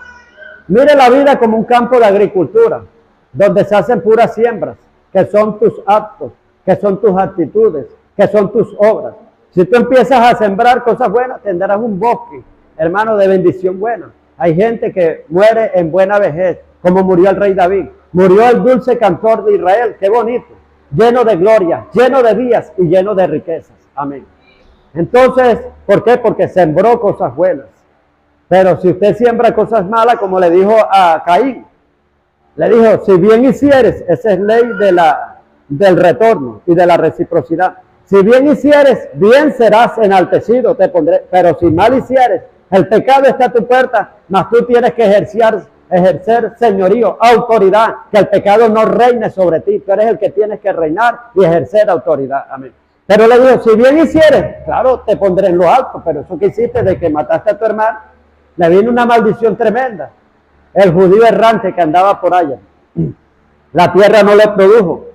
Mire la vida como un campo de agricultura, donde se hacen puras siembras, que son tus actos, que son tus actitudes, que son tus obras. Si tú empiezas a sembrar cosas buenas, tendrás un bosque, hermano, de bendición buena. Hay gente que muere en buena vejez, como murió el rey David. Murió el dulce cantor de Israel, qué bonito, lleno de gloria, lleno de días y lleno de riquezas. Amén. Entonces, ¿por qué? Porque sembró cosas buenas. Pero si usted siembra cosas malas, como le dijo a Caín, le dijo, si bien hicieres, esa es ley del retorno y de la reciprocidad. Si bien hicieres, bien serás enaltecido, te pondré. Pero si mal hicieres, el pecado está a tu puerta, mas tú tienes que ejercer señorío, autoridad, que el pecado no reine sobre ti. Tú eres el que tienes que reinar y ejercer autoridad. Amén. Pero le digo, si bien hicieres, claro, te pondré en lo alto, pero eso que hiciste de que mataste a tu hermano, le vino una maldición tremenda. El judío errante que andaba por allá, la tierra no le produjo,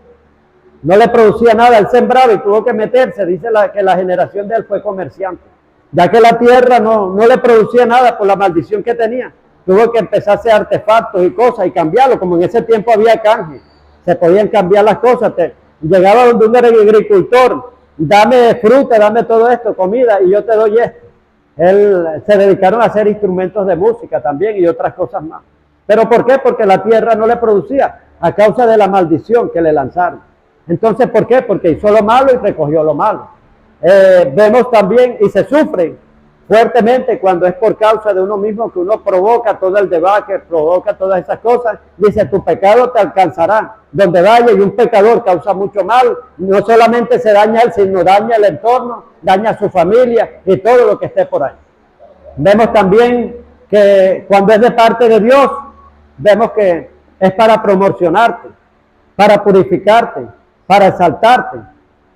no le producía nada, él sembraba y tuvo que meterse. Dice que la generación de él fue comerciante, ya que la tierra no le producía nada por la maldición que tenía. Tuvo que empezar a hacer artefactos y cosas y cambiarlo, como en ese tiempo había canje, se podían cambiar las cosas. Llegaba donde un agricultor, dame fruta, dame todo esto, comida, y yo te doy esto. Se dedicaron a hacer instrumentos de música también y otras cosas más. ¿Pero por qué? Porque la tierra no le producía, a causa de la maldición que le lanzaron. Entonces, ¿por qué? Porque hizo lo malo y recogió lo malo. Vemos también, y se sufren fuertemente cuando es por causa de uno mismo que uno provoca todo el debate, provoca todas esas cosas. Dice, tu pecado te alcanzará donde vaya, y un pecador causa mucho mal. No solamente se daña él, sino daña el entorno, daña a su familia y todo lo que esté por ahí. Vemos también que cuando es de parte de Dios, vemos que es para promocionarte, para purificarte, para exaltarte.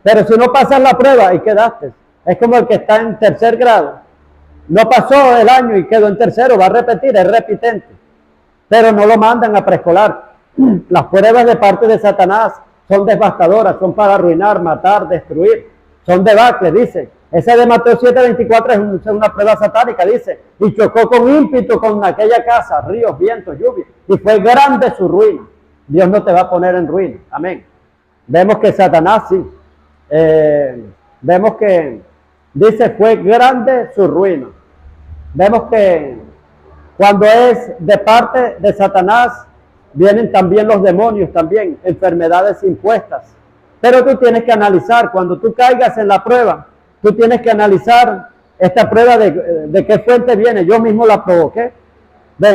Pero si no pasas la prueba y quedaste, es como el que está en tercer grado. No pasó el año y quedó en tercero, va a repetir, es repitente. Pero no lo mandan a preescolar. Las pruebas de parte de Satanás son devastadoras, son para arruinar, matar, destruir. Son debacle, dice. Esa de Mateo 7:24 es una prueba satánica, dice. Y chocó con ímpetu con aquella casa, ríos, vientos, lluvia. Y fue grande su ruina. Dios no te va a poner en ruina. Amén. Vemos que Satanás sí. Vemos que dice, fue grande su ruina. Vemos que cuando es de parte de Satanás, vienen también los demonios, también enfermedades impuestas. Pero tú tienes que analizar, cuando tú caigas en la prueba, tú tienes que analizar esta prueba de qué fuente viene. Yo mismo la provoqué.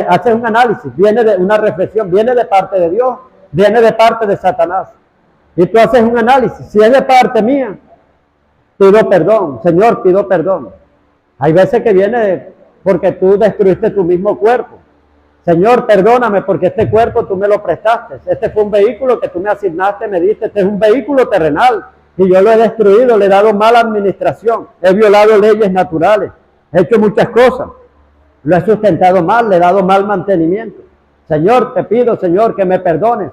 Haces un análisis, viene de una reflexión, viene de parte de Dios, viene de parte de Satanás. Y tú haces un análisis. Si es de parte mía, pido perdón. Señor, pido perdón. Hay veces que viene porque tú destruiste tu mismo cuerpo. Señor, perdóname porque este cuerpo tú me lo prestaste. Este fue un vehículo que tú me asignaste, me diste. Este es un vehículo terrenal y yo lo he destruido, le he dado mala administración. He violado leyes naturales. He hecho muchas cosas. Lo he sustentado mal, le he dado mal mantenimiento. Señor, te pido, Señor, que me perdones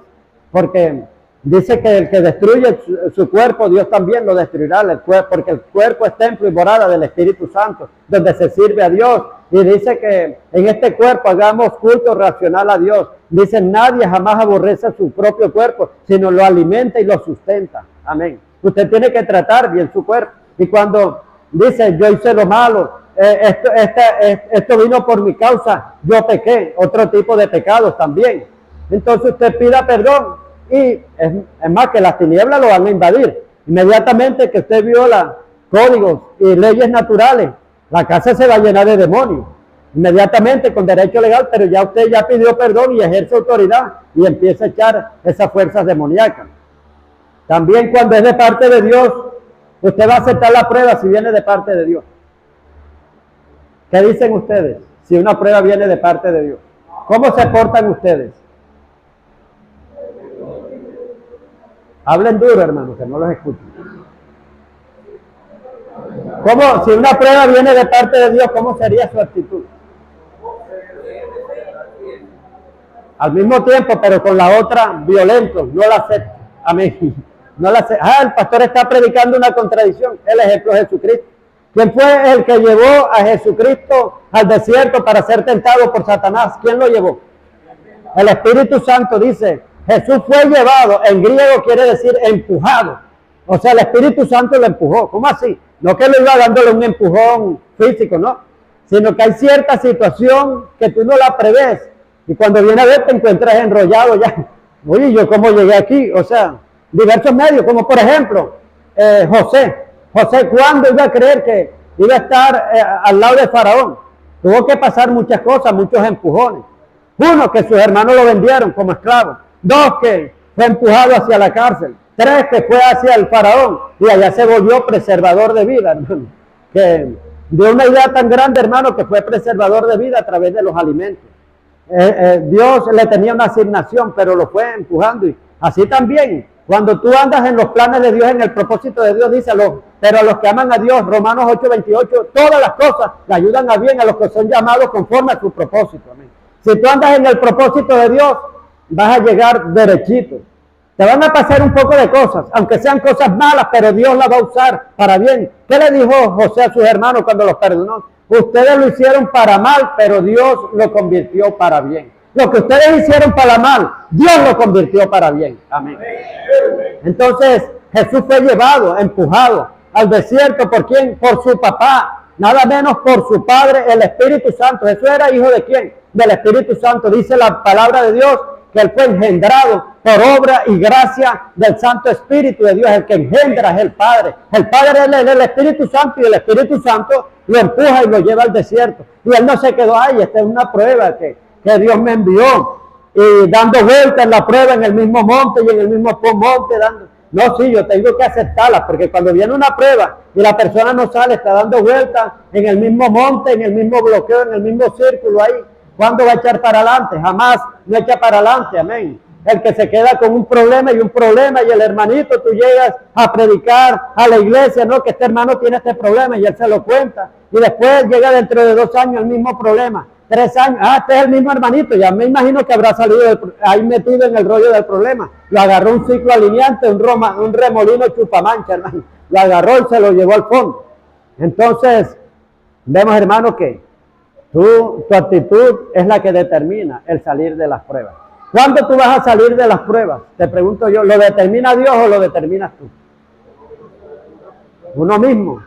porque dice que el que destruye su cuerpo, Dios también lo destruirá, porque el cuerpo es templo y morada del Espíritu Santo, donde se sirve a Dios. Y dice que en este cuerpo hagamos culto racional a Dios. Dice, nadie jamás aborrece su propio cuerpo, sino lo alimenta y lo sustenta. Amén. Usted tiene que tratar bien su cuerpo. Y cuando dice, yo hice lo malo, esto vino por mi causa, yo pequé, otro tipo de pecados también. Entonces usted pida perdón. Y es más que las tinieblas lo van a invadir. Inmediatamente que usted viola códigos y leyes naturales, la casa se va a llenar de demonios. Inmediatamente con derecho legal, pero ya usted ya pidió perdón y ejerce autoridad y empieza a echar esas fuerzas demoníacas. También cuando es de parte de Dios, usted va a aceptar la prueba si viene de parte de Dios. ¿Qué dicen ustedes si una prueba viene de parte de Dios? ¿Cómo se portan ustedes? Hablen duro, hermano, que no los escucho. ¿Cómo, si una prueba viene de parte de Dios, cómo sería su actitud? Al mismo tiempo, pero con la otra, violento, no la acepto. Amén. No la acepto. El pastor está predicando una contradicción. El ejemplo es Jesucristo. ¿Quién fue el que llevó a Jesucristo al desierto para ser tentado por Satanás? ¿Quién lo llevó? El Espíritu Santo dice, Jesús fue llevado, en griego quiere decir empujado. O sea, el Espíritu Santo lo empujó. ¿Cómo así? No que lo iba dándole un empujón físico, no. Sino que hay cierta situación que tú no la prevés. Y cuando viene a ver te encuentras enrollado ya. Oye, ¿yo cómo llegué aquí? O sea, diversos medios, como por ejemplo, José. José, ¿cuándo iba a creer que iba a estar al lado de Faraón? Tuvo que pasar muchas cosas, muchos empujones. Uno, que sus hermanos lo vendieron como esclavo. Dos, que fue empujado hacia la cárcel. Tres, que fue hacia el Faraón y allá se volvió preservador de vida, hermano. Que dio una idea tan grande, hermano, que fue preservador de vida a través de los alimentos. Dios le tenía una asignación, pero lo fue empujando. Y así también, cuando tú andas en los planes de Dios, en el propósito de Dios, dice, pero a los que aman a Dios, Romanos 8:28, todas las cosas le ayudan a bien a los que son llamados conforme a su propósito. Amén. Si tú andas en el propósito de Dios, vas a llegar derechito. Te van a pasar un poco de cosas, aunque sean cosas malas, pero Dios las va a usar para bien. ¿Qué le dijo José a sus hermanos cuando los perdonó? Ustedes lo hicieron para mal, pero Dios lo convirtió para bien. Lo que ustedes hicieron para mal, Dios lo convirtió para bien. Amén. Entonces, Jesús fue llevado, empujado al desierto. ¿Por quién? Por su papá. Nada menos por su padre, el Espíritu Santo. ¿Jesús era hijo de quién? Del Espíritu Santo. Dice la palabra de Dios que él fue engendrado por obra y gracia del Santo Espíritu de Dios. El que engendra es el Padre. El Padre es el Espíritu Santo, y el Espíritu Santo lo empuja y lo lleva al desierto. Y él no se quedó ahí. Esta es una prueba que Dios me envió. Y dando vueltas en la prueba en el mismo monte y en el mismo monte, no, sí, yo tengo que aceptarla, porque cuando viene una prueba y la persona no sale, está dando vueltas en el mismo monte, en el mismo bloqueo, en el mismo círculo ahí, ¿cuándo va a echar para adelante? Jamás no echa para adelante, amén. El que se queda con un problema y el hermanito, tú llegas a predicar a la iglesia, no, que este hermano tiene este problema, y él se lo cuenta, y después llega dentro de 2 años el mismo problema. 3 años, este es el mismo hermanito, ya me imagino que habrá salido ahí metido en el rollo del problema. Lo agarró un ciclo alineante, un remolino chupamancha, hermano. Lo agarró y se lo llevó al fondo. Entonces, vemos, hermano, que tu actitud es la que determina el salir de las pruebas. ¿Cuándo tú vas a salir de las pruebas? Te pregunto yo, ¿lo determina Dios o lo determinas tú? Uno mismo.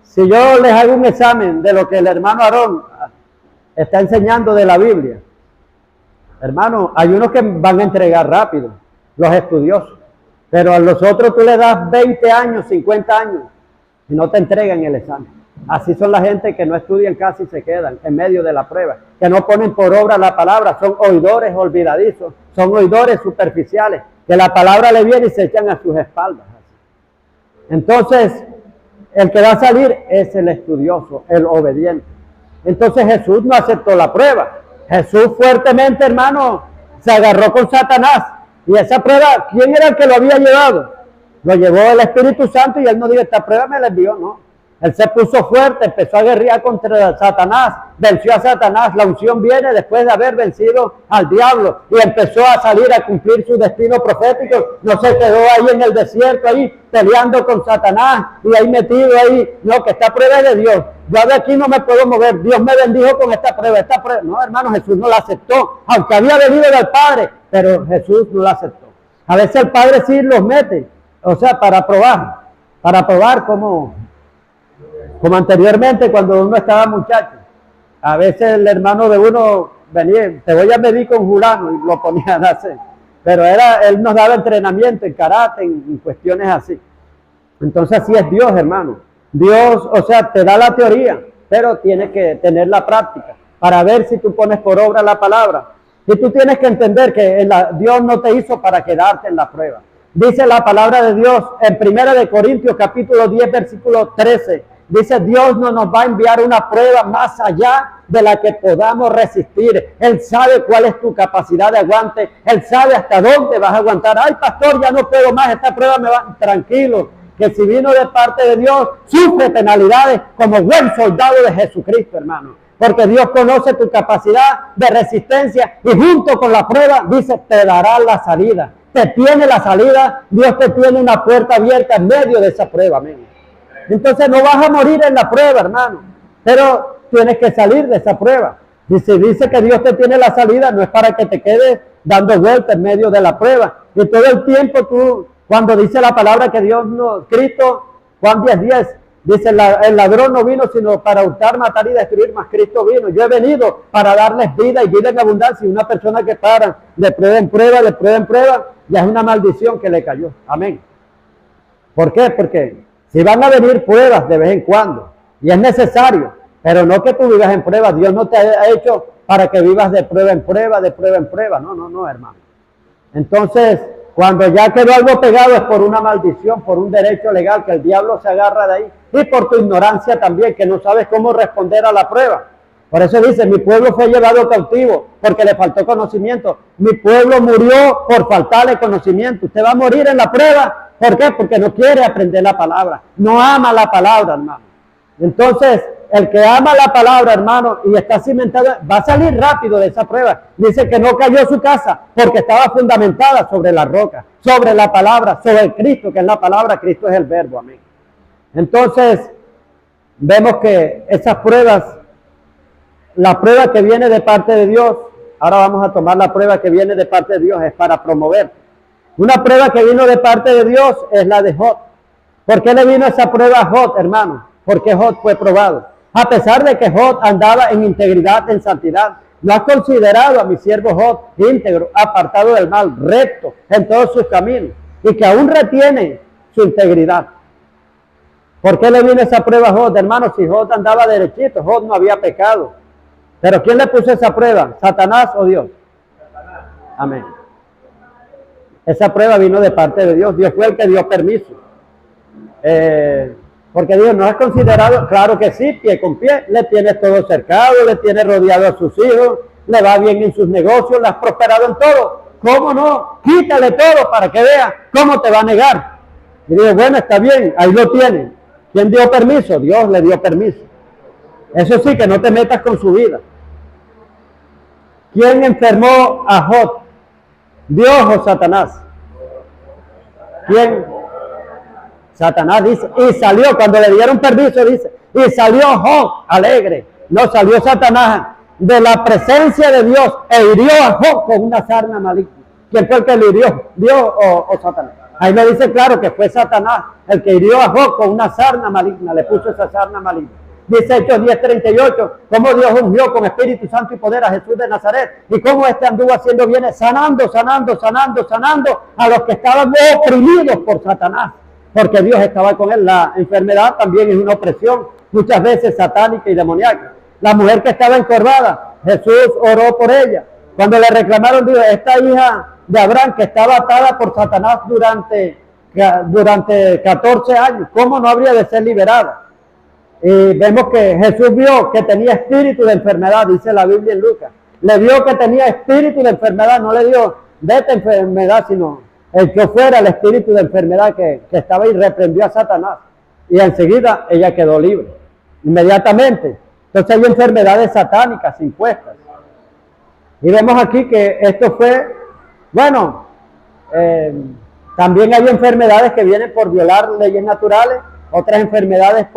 Si yo les hago un examen de lo que el hermano Aarón está enseñando de la Biblia, hermano, hay unos que van a entregar rápido, los estudiosos, pero a los otros tú le das 20 años, 50 años y no te entregan el examen. Así son la gente que no estudian casi y se quedan en medio de la prueba, que no ponen por obra la palabra, son oidores olvidadizos, son oidores superficiales, que la palabra le viene y se echan a sus espaldas. Entonces, el que va a salir es el estudioso, el obediente. Entonces Jesús no aceptó la prueba. Jesús fuertemente, hermano, se agarró con Satanás. Y esa prueba, ¿quién era el que lo había llevado? Lo llevó el Espíritu Santo, y él no dijo, esta prueba me la envió, no. Él se puso fuerte, empezó a guerrear contra Satanás, venció a Satanás. La unción viene después de haber vencido al diablo, y empezó a salir a cumplir su destino profético. No se quedó ahí en el desierto, ahí peleando con Satanás, y ahí metido ahí, no, que esta prueba es de Dios. Yo de aquí no me puedo mover, Dios me bendijo con esta prueba. No, hermano, Jesús no la aceptó, aunque había venido del Padre, pero Jesús no la aceptó. A veces el Padre sí los mete, o sea, para probar como anteriormente cuando uno estaba muchacho. A veces el hermano de uno venía, te voy a medir con fulano, y lo ponían a hacer. Pero él nos daba entrenamiento en karate, en cuestiones así. Entonces así es Dios, hermano. Dios, o sea, te da la teoría, pero tienes que tener la práctica para ver si tú pones por obra la palabra. Y tú tienes que entender que Dios no te hizo para quedarte en la prueba. Dice la palabra de Dios en 1 de Corintios capítulo 10 versículo 13. Dice, Dios no nos va a enviar una prueba más allá de la que podamos resistir. Él sabe cuál es tu capacidad de aguante. Él sabe hasta dónde vas a aguantar. Ay, pastor, ya no puedo más, esta prueba me va. Tranquilo, que si vino de parte de Dios, sufre penalidades como buen soldado de Jesucristo, hermano. Porque Dios conoce tu capacidad de resistencia, y junto con la prueba, dice, te dará la salida. Te tiene la salida, Dios te tiene una puerta abierta en medio de esa prueba, amén. Entonces no vas a morir en la prueba, hermano, pero tienes que salir de esa prueba. Y si dice que Dios te tiene la salida, no es para que te quedes dando vueltas en medio de la prueba. Y todo el tiempo tú, cuando dice la palabra que Dios no, Cristo, Juan 10:10, dice, el ladrón no vino sino para hurtar, matar y destruir, mas Cristo vino. Yo he venido para darles vida, y vida en abundancia. Y una persona que para de prueba en prueba, ya es una maldición que le cayó. Amén. ¿Por qué? Porque si van a venir pruebas de vez en cuando, y es necesario, pero no que tú vivas en pruebas. Dios no te ha hecho para que vivas de prueba en prueba. No, hermano. Entonces, cuando ya quedó algo pegado, es por una maldición, por un derecho legal que el diablo se agarra de ahí, y por tu ignorancia también, que no sabes cómo responder a la prueba. Por eso dice, mi pueblo fue llevado cautivo porque le faltó conocimiento. Mi pueblo murió por faltarle conocimiento. Usted va a morir en la prueba. ¿Por qué? Porque no quiere aprender la palabra. No ama la palabra, hermano. Entonces, el que ama la palabra, hermano, y está cimentado, va a salir rápido de esa prueba. Dice que no cayó su casa porque estaba fundamentada sobre la roca, sobre la palabra, sobre Cristo, que es la palabra. Cristo es el verbo, amén. Entonces, vemos que esas pruebas, la prueba que viene de parte de Dios, ahora vamos a tomar la prueba que viene de parte de Dios, es para promover. Una prueba que vino de parte de Dios es la de Job. ¿Por qué le vino esa prueba a Job, hermano? Porque Job fue probado. A pesar de que Job andaba en integridad, en santidad, ¿No has considerado a mi siervo Job íntegro, apartado del mal, recto en todos sus caminos, y que aún retiene su integridad? ¿Por qué le vino esa prueba a Job? Hermano, si Job andaba derechito, Job no había pecado. ¿Pero quién le puso esa prueba? ¿Satanás o Dios? Amén. Esa prueba vino de parte de Dios. Dios fue el que dio permiso. Porque Dios, ¿no has considerado? Claro que sí, pie con pie. Le tienes todo cercado, le tienes rodeado a sus hijos, le va bien en sus negocios, le has prosperado en todo. ¿Cómo no? Quítale todo para que vea cómo te va a negar. Y digo, bueno, está bien, ahí lo tiene. ¿Quién dio permiso? Dios le dio permiso. Eso sí, que no te metas con su vida. ¿Quién enfermó a Job? ¿Dios o Satanás? ¿Quién? Satanás dice, y salió, cuando le dieron permiso, dice, y salió Job alegre. No, salió Satanás de la presencia de Dios e hirió a Job con una sarna maligna. ¿Quién fue el que lo hirió? ¿Dios o Satanás? Ahí me dice claro que fue Satanás el que hirió a Job con una sarna maligna, le puso esa sarna maligna. Dice Hechos 10:38, cómo Dios ungió con Espíritu Santo y poder a Jesús de Nazaret, y cómo anduvo haciendo bienes, sanando a los que estaban oprimidos por Satanás, porque Dios estaba con él. La enfermedad también es una opresión, muchas veces satánica y demoníaca. La mujer que estaba encorvada, Jesús oró por ella. Cuando le reclamaron, dijo, esta hija de Abraham que estaba atada por Satanás durante 14 años, ¿cómo no habría de ser liberada? Y vemos que Jesús vio que tenía espíritu de enfermedad, dice la Biblia en Lucas. Le vio que tenía espíritu de enfermedad, no le dio de esta enfermedad, sino el que fuera el espíritu de enfermedad que estaba y reprendió a Satanás. Y enseguida ella quedó libre, inmediatamente. Entonces hay enfermedades satánicas impuestas. Y vemos aquí que esto fue, bueno, también hay enfermedades que vienen por violar leyes naturales, otras enfermedades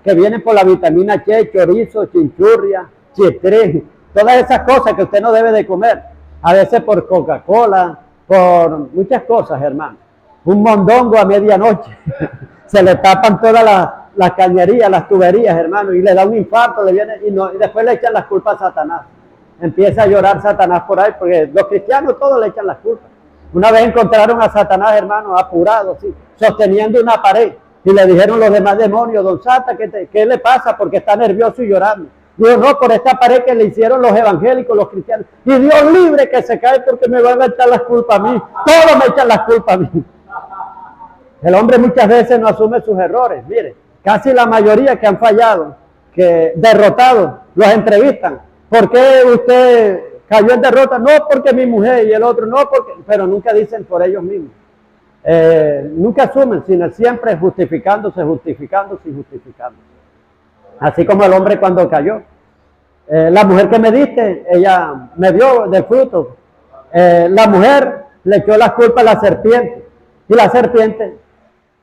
que vienen por la vitamina K, chorizo, chinchurria, chistrín, todas esas cosas que usted no debe de comer, a veces por Coca-Cola, por muchas cosas, hermano. Un mondongo a medianoche, se le tapan todas las cañerías, las tuberías, hermano, y le da un infarto, le viene, y después le echan las culpas a Satanás. Empieza a llorar Satanás por ahí, porque los cristianos todos le echan las culpas. Una vez encontraron a Satanás, hermano, apurado, sí, sosteniendo una pared, y le dijeron los demás demonios, don Sata, ¿qué le pasa? Porque está nervioso y llorando. Dijo, no, por esta pared que le hicieron los evangélicos, los cristianos. Y Dios libre que se cae porque me van a echar las culpas a mí. Todos me echan las culpas a mí. El hombre muchas veces no asume sus errores. Mire, casi la mayoría que han fallado, que derrotados, los entrevistan. ¿Por qué usted cayó en derrota? No, porque mi mujer, y el otro, no, porque... Pero nunca dicen por ellos mismos. Nunca asumen, sino siempre justificándose. Así como el hombre cuando cayó. La mujer que me diste, ella me dio del fruto. La mujer le echó las culpas a la serpiente. Y la serpiente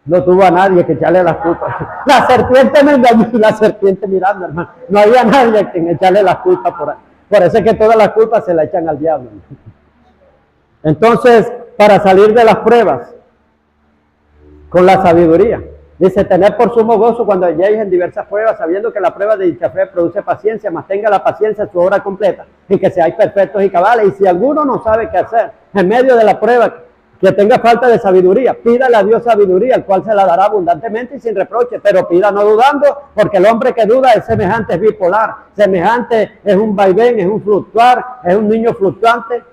no tuvo a nadie que echarle las culpas. La serpiente me engañó, la serpiente mirando, hermano. No había nadie a quien echarle las culpas por ahí. Por eso es que todas las culpas se las echan al diablo. Entonces, para salir de las pruebas, con la sabiduría. Dice, tener por sumo gozo cuando halléis en diversas pruebas, sabiendo que la prueba de dicha fe produce paciencia, mas tenga la paciencia su obra completa, y que seáis perfectos y cabales. Y si alguno no sabe qué hacer en medio de la prueba, que tenga falta de sabiduría, pídale a Dios sabiduría, el cual se la dará abundantemente y sin reproche, pero pida no dudando, porque el hombre que duda es semejante, es bipolar, semejante es un vaivén, es un fluctuar, es un niño fluctuante,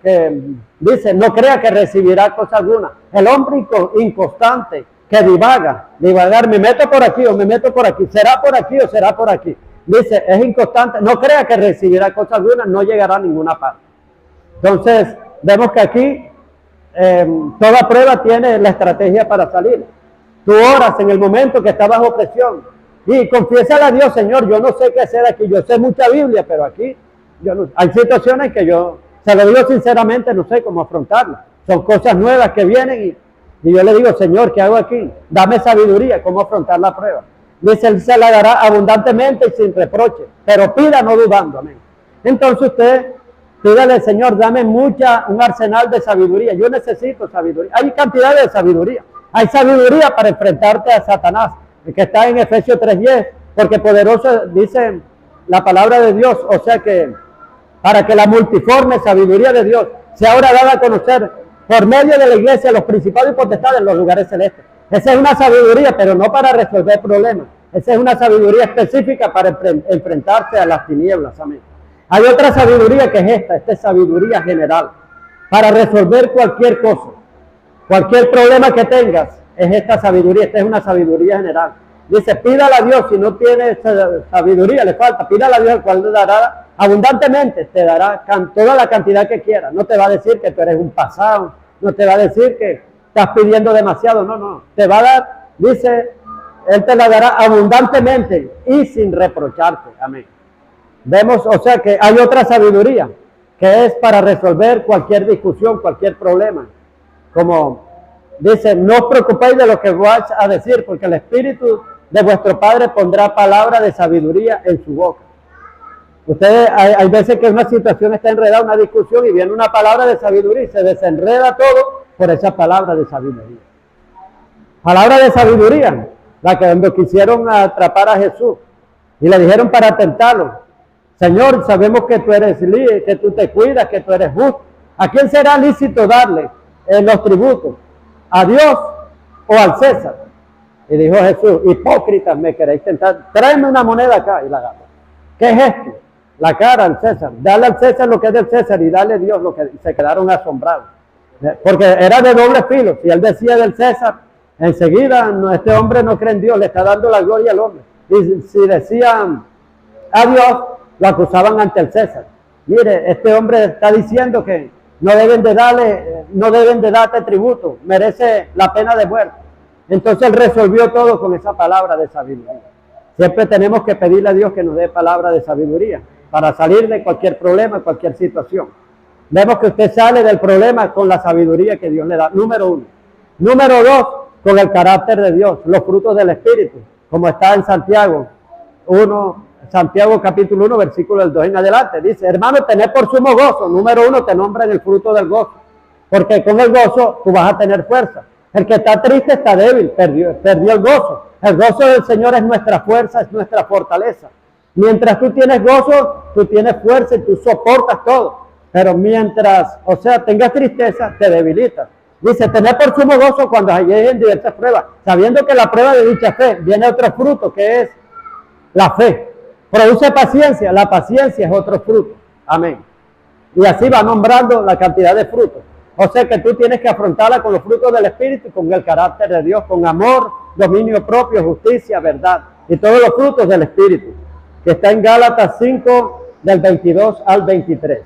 que dice, no crea que recibirá cosa alguna. El hombre inconstante, que divagar, me meto por aquí o me meto por aquí, será por aquí o será por aquí. Dice, es inconstante, no crea que recibirá cosa alguna, no llegará a ninguna parte. Entonces, vemos que aquí toda prueba tiene la estrategia para salir. Tú oras en el momento que estás bajo presión y confiésale a Dios, Señor, yo no sé qué hacer aquí, yo sé mucha Biblia, pero aquí yo no, hay situaciones que yo, se lo digo sinceramente, no sé cómo afrontarlas. Son cosas nuevas que vienen y yo le digo, Señor, ¿qué hago aquí? Dame sabiduría, cómo afrontar la prueba. Dice, Él se la dará abundantemente y sin reproche, pero pida no dudando, amén. Entonces usted, pídale, Señor, dame un arsenal de sabiduría. Yo necesito sabiduría. Hay cantidad de sabiduría. Hay sabiduría para enfrentarte a Satanás, que está en Efesios 3:10, porque poderoso, dice la palabra de Dios, o sea que para que la multiforme sabiduría de Dios sea ahora dada a conocer por medio de la iglesia, los principados y potestades en los lugares celestes. Esa es una sabiduría, pero no para resolver problemas. Esa es una sabiduría específica para enfrentarse a las tinieblas. Amén. Hay otra sabiduría que es esta es sabiduría general, para resolver cualquier cosa, cualquier problema que tengas, es esta sabiduría, esta es una sabiduría general. Dice, pídale a Dios, si no tiene sabiduría, le falta, pídale a Dios, el cual le dará abundantemente, te dará toda la cantidad que quiera. No te va a decir que tú eres un pasado, no te va a decir que estás pidiendo demasiado, no, te va a dar, dice, Él te la dará abundantemente y sin reprocharte. Amén. Vemos, o sea que hay otra sabiduría, que es para resolver cualquier discusión, cualquier problema. Como dice, no os preocupéis de lo que vais a decir, porque el Espíritu de vuestro Padre pondrá palabra de sabiduría en su boca. Ustedes, hay veces que una situación está enredada, una discusión, y viene una palabra de sabiduría y se desenreda todo por esa palabra de sabiduría. Palabra de sabiduría, la que cuando quisieron atrapar a Jesús y le dijeron para tentarlo, Señor, sabemos que tú eres líder, que tú te cuidas, que tú eres justo. ¿A quién será lícito darle los tributos? ¿A Dios o al César? Y dijo Jesús, hipócritas, me queréis tentar, tráeme una moneda acá y la agarra. ¿Qué es esto? La cara al César. Dale al César lo que es del César y dale a Dios lo que... Se quedaron asombrados. Porque era de doble filo. Si él decía del César, enseguida este hombre no cree en Dios, le está dando la gloria al hombre. Y si decían a Dios, lo acusaban ante el César. Mire, este hombre está diciendo que no deben de darte tributo, merece la pena de muerte. Entonces él resolvió todo con esa palabra de sabiduría. Siempre tenemos que pedirle a Dios que nos dé palabra de sabiduría para salir de cualquier problema, cualquier situación. Vemos que usted sale del problema con la sabiduría que Dios le da, número uno. Número dos, con el carácter de Dios, los frutos del Espíritu, como está en Santiago capítulo 1, versículo del 2 en adelante. Dice, hermano, tened por sumo gozo. Número uno, te nombra en el fruto del gozo, porque con el gozo tú vas a tener fuerza. El que está triste está débil, perdió el gozo. El gozo del Señor es nuestra fuerza, es nuestra fortaleza. Mientras tú tienes gozo, tú tienes fuerza y tú soportas todo. Pero mientras, tengas tristeza, te debilitas. Dice, tener por sumo gozo cuando lleguen diversas pruebas, sabiendo que la prueba de dicha fe viene otro fruto, que es la fe. Produce paciencia, la paciencia es otro fruto. Amén. Y así va nombrando la cantidad de frutos. O sea que tú tienes que afrontarla con los frutos del Espíritu, con el carácter de Dios, con amor, dominio propio, justicia, verdad. Y todos los frutos del Espíritu, que está en Gálatas 5, del 22 al 23.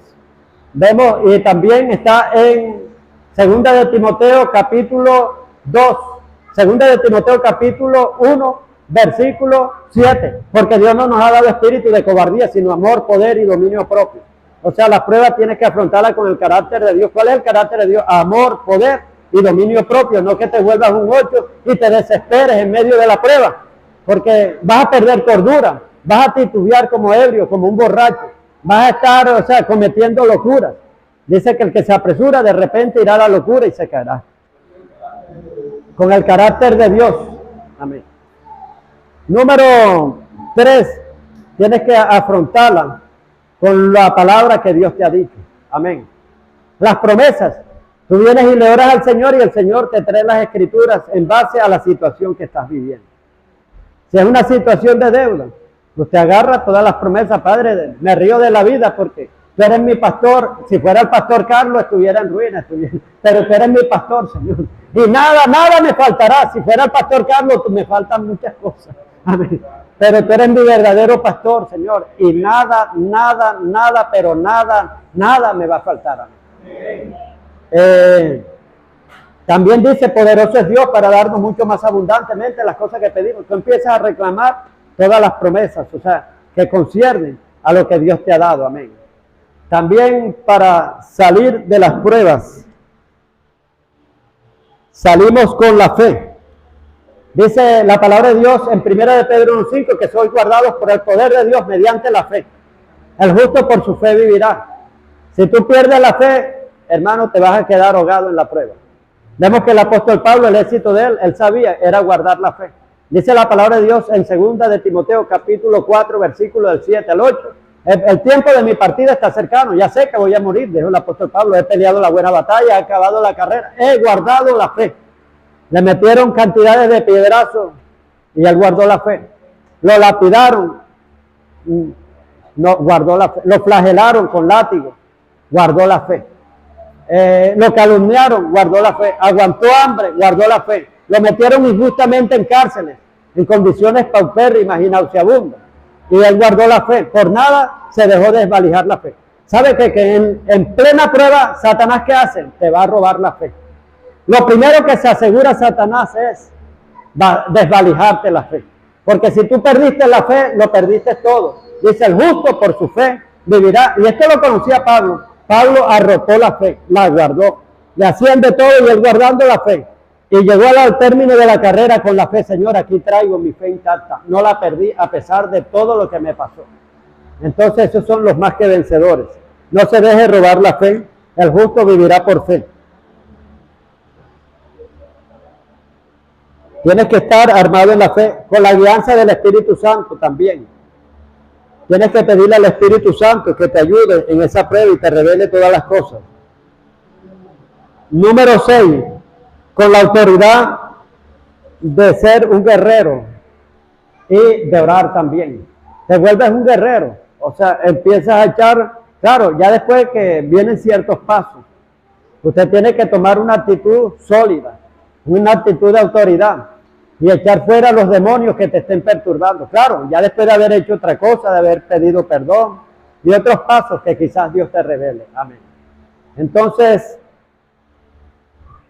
Vemos, y también está en 2 de Timoteo capítulo 2, 2 de Timoteo capítulo 1, versículo 7, porque Dios no nos ha dado espíritu de cobardía, sino amor, poder y dominio propio. O sea, la prueba tienes que afrontarla con el carácter de Dios. ¿Cuál es el carácter de Dios? Amor, poder y dominio propio, no que te vuelvas un 8 y te desesperes en medio de la prueba, porque vas a perder cordura, vas a titubear como ebrio, como un borracho, vas a estar, cometiendo locuras. Dice que el que se apresura de repente irá a la locura y se caerá. Con el carácter de Dios. Amén. Número 3, tienes que afrontarla con la palabra que Dios te ha dicho. Amén. Las promesas. Tú vienes y le oras al Señor y el Señor te trae las escrituras en base a la situación que estás viviendo. Si es una situación de deuda, usted agarra todas las promesas. Padre, me río de la vida porque tú eres mi pastor. Si fuera el pastor Carlos, estuviera en ruinas, pero tú eres mi pastor, Señor. Y nada me faltará. Si fuera el pastor Carlos, me faltan muchas cosas. Amén. Pero tú eres mi verdadero pastor, Señor. Y nada me va a faltar. Amén. También dice, poderoso es Dios para darnos mucho más abundantemente las cosas que pedimos. Tú empiezas a reclamar todas las promesas, que conciernen a lo que Dios te ha dado. Amén. También para salir de las pruebas, salimos con la fe. Dice la palabra de Dios en 1 de Pedro 1:5 que sois guardados por el poder de Dios mediante la fe. El justo por su fe vivirá. Si tú pierdes la fe, hermano, te vas a quedar ahogado en la prueba. Vemos que el apóstol Pablo, el éxito de él sabía, era guardar la fe. Dice la palabra de Dios en 2 de Timoteo capítulo 4, versículo del 7 al 8, El tiempo de mi partida está cercano, ya sé que voy a morir, dijo el apóstol Pablo, he peleado la buena batalla, he acabado la carrera, he guardado la fe. Le metieron cantidades de piedrazos y él guardó la fe. Lo lapidaron, no guardó la fe. Lo flagelaron con látigo, guardó la fe. Lo calumniaron, guardó la fe. Aguantó hambre, guardó la fe. Lo metieron injustamente en cárceles, en condiciones paupérrimas y nauseabundas. Y él guardó la fe. Por nada se dejó desvalijar la fe. ¿Sabe que en plena prueba, Satanás qué hace? Te va a robar la fe. Lo primero que se asegura Satanás es desvalijarte la fe. Porque si tú perdiste la fe, lo perdiste todo. Dice, el justo por su fe vivirá. Y esto lo conocía Pablo. Pablo arropó la fe, la guardó. Le hacían de todo y él guardando la fe. Y llegó al término de la carrera con la fe. Señor, aquí traigo mi fe intacta. No la perdí a pesar de todo lo que me pasó. Entonces esos son los más que vencedores. No se deje robar la fe. El justo vivirá por fe. Tienes que estar armado en la fe, con la guianza del Espíritu Santo también. Tienes que pedirle al Espíritu Santo que te ayude en esa prueba y te revele todas las cosas. Número 6, con la autoridad de ser un guerrero y de orar también. Te vuelves un guerrero, o sea, empiezas a echar, claro, ya después que vienen ciertos pasos, usted tiene que tomar una actitud sólida, una actitud de autoridad y echar fuera los demonios que te estén perturbando. Claro, ya después de haber hecho otra cosa, de haber pedido perdón y otros pasos que quizás Dios te revele. Amén. Entonces,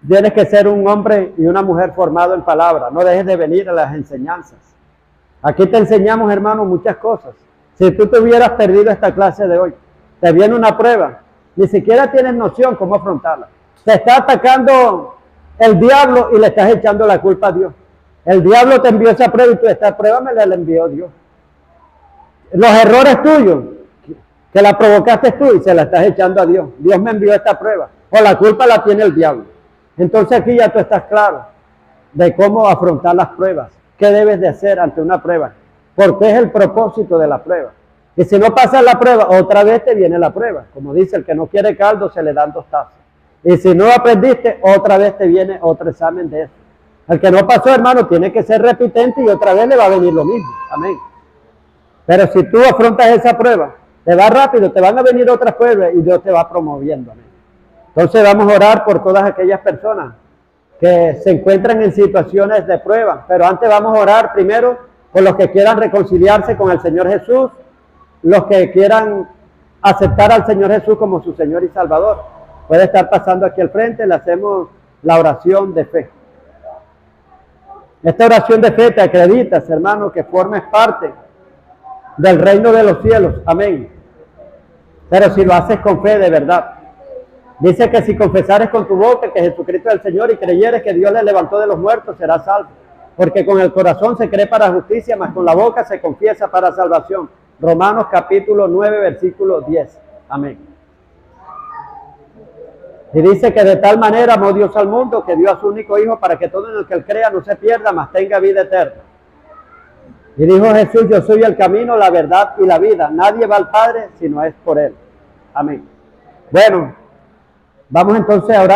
tienes que ser un hombre y una mujer formado en palabra. No dejes de venir a las enseñanzas. Aquí te enseñamos, hermano, muchas cosas. Si tú te hubieras perdido esta clase de hoy, te viene una prueba, ni siquiera tienes noción cómo afrontarla. Te está atacando el diablo y le estás echando la culpa a Dios. El diablo te envió esa prueba y tú, esta prueba me la envió Dios. Los errores tuyos, que la provocaste tú y se la estás echando a Dios. Dios me envió esta prueba. O la culpa la tiene el diablo. Entonces aquí ya tú estás claro de cómo afrontar las pruebas. ¿Qué debes de hacer ante una prueba? Porque es el propósito de la prueba. Y si no pasas la prueba, otra vez te viene la prueba. Como dice, el que no quiere caldo se le dan 2 tazas. Y si no aprendiste, otra vez te viene otro examen de eso. El que no pasó, hermano, tiene que ser repitente y otra vez le va a venir lo mismo. Amén. Pero si tú afrontas esa prueba, te va rápido, te van a venir otras pruebas y Dios te va promoviendo. Amén. Entonces vamos a orar por todas aquellas personas que se encuentran en situaciones de prueba. Pero antes vamos a orar primero por los que quieran reconciliarse con el Señor Jesús, los que quieran aceptar al Señor Jesús como su Señor y Salvador. Puede estar pasando aquí al frente, le hacemos la oración de fe. Esta oración de fe te acreditas, hermano, que formes parte del reino de los cielos. Amén. Pero si lo haces con fe de verdad. Dice que si confesares con tu boca que Jesucristo es el Señor y creyeres que Dios le levantó de los muertos, serás salvo. Porque con el corazón se cree para justicia, mas con la boca se confiesa para salvación. Romanos capítulo 9, versículo 10. Amén. Y dice que de tal manera amó Dios al mundo que dio a su único Hijo para que todo en el que él crea no se pierda, mas tenga vida eterna. Y dijo Jesús, yo soy el camino, la verdad y la vida. Nadie va al Padre si no es por él. Amén. Bueno, vamos entonces a orar.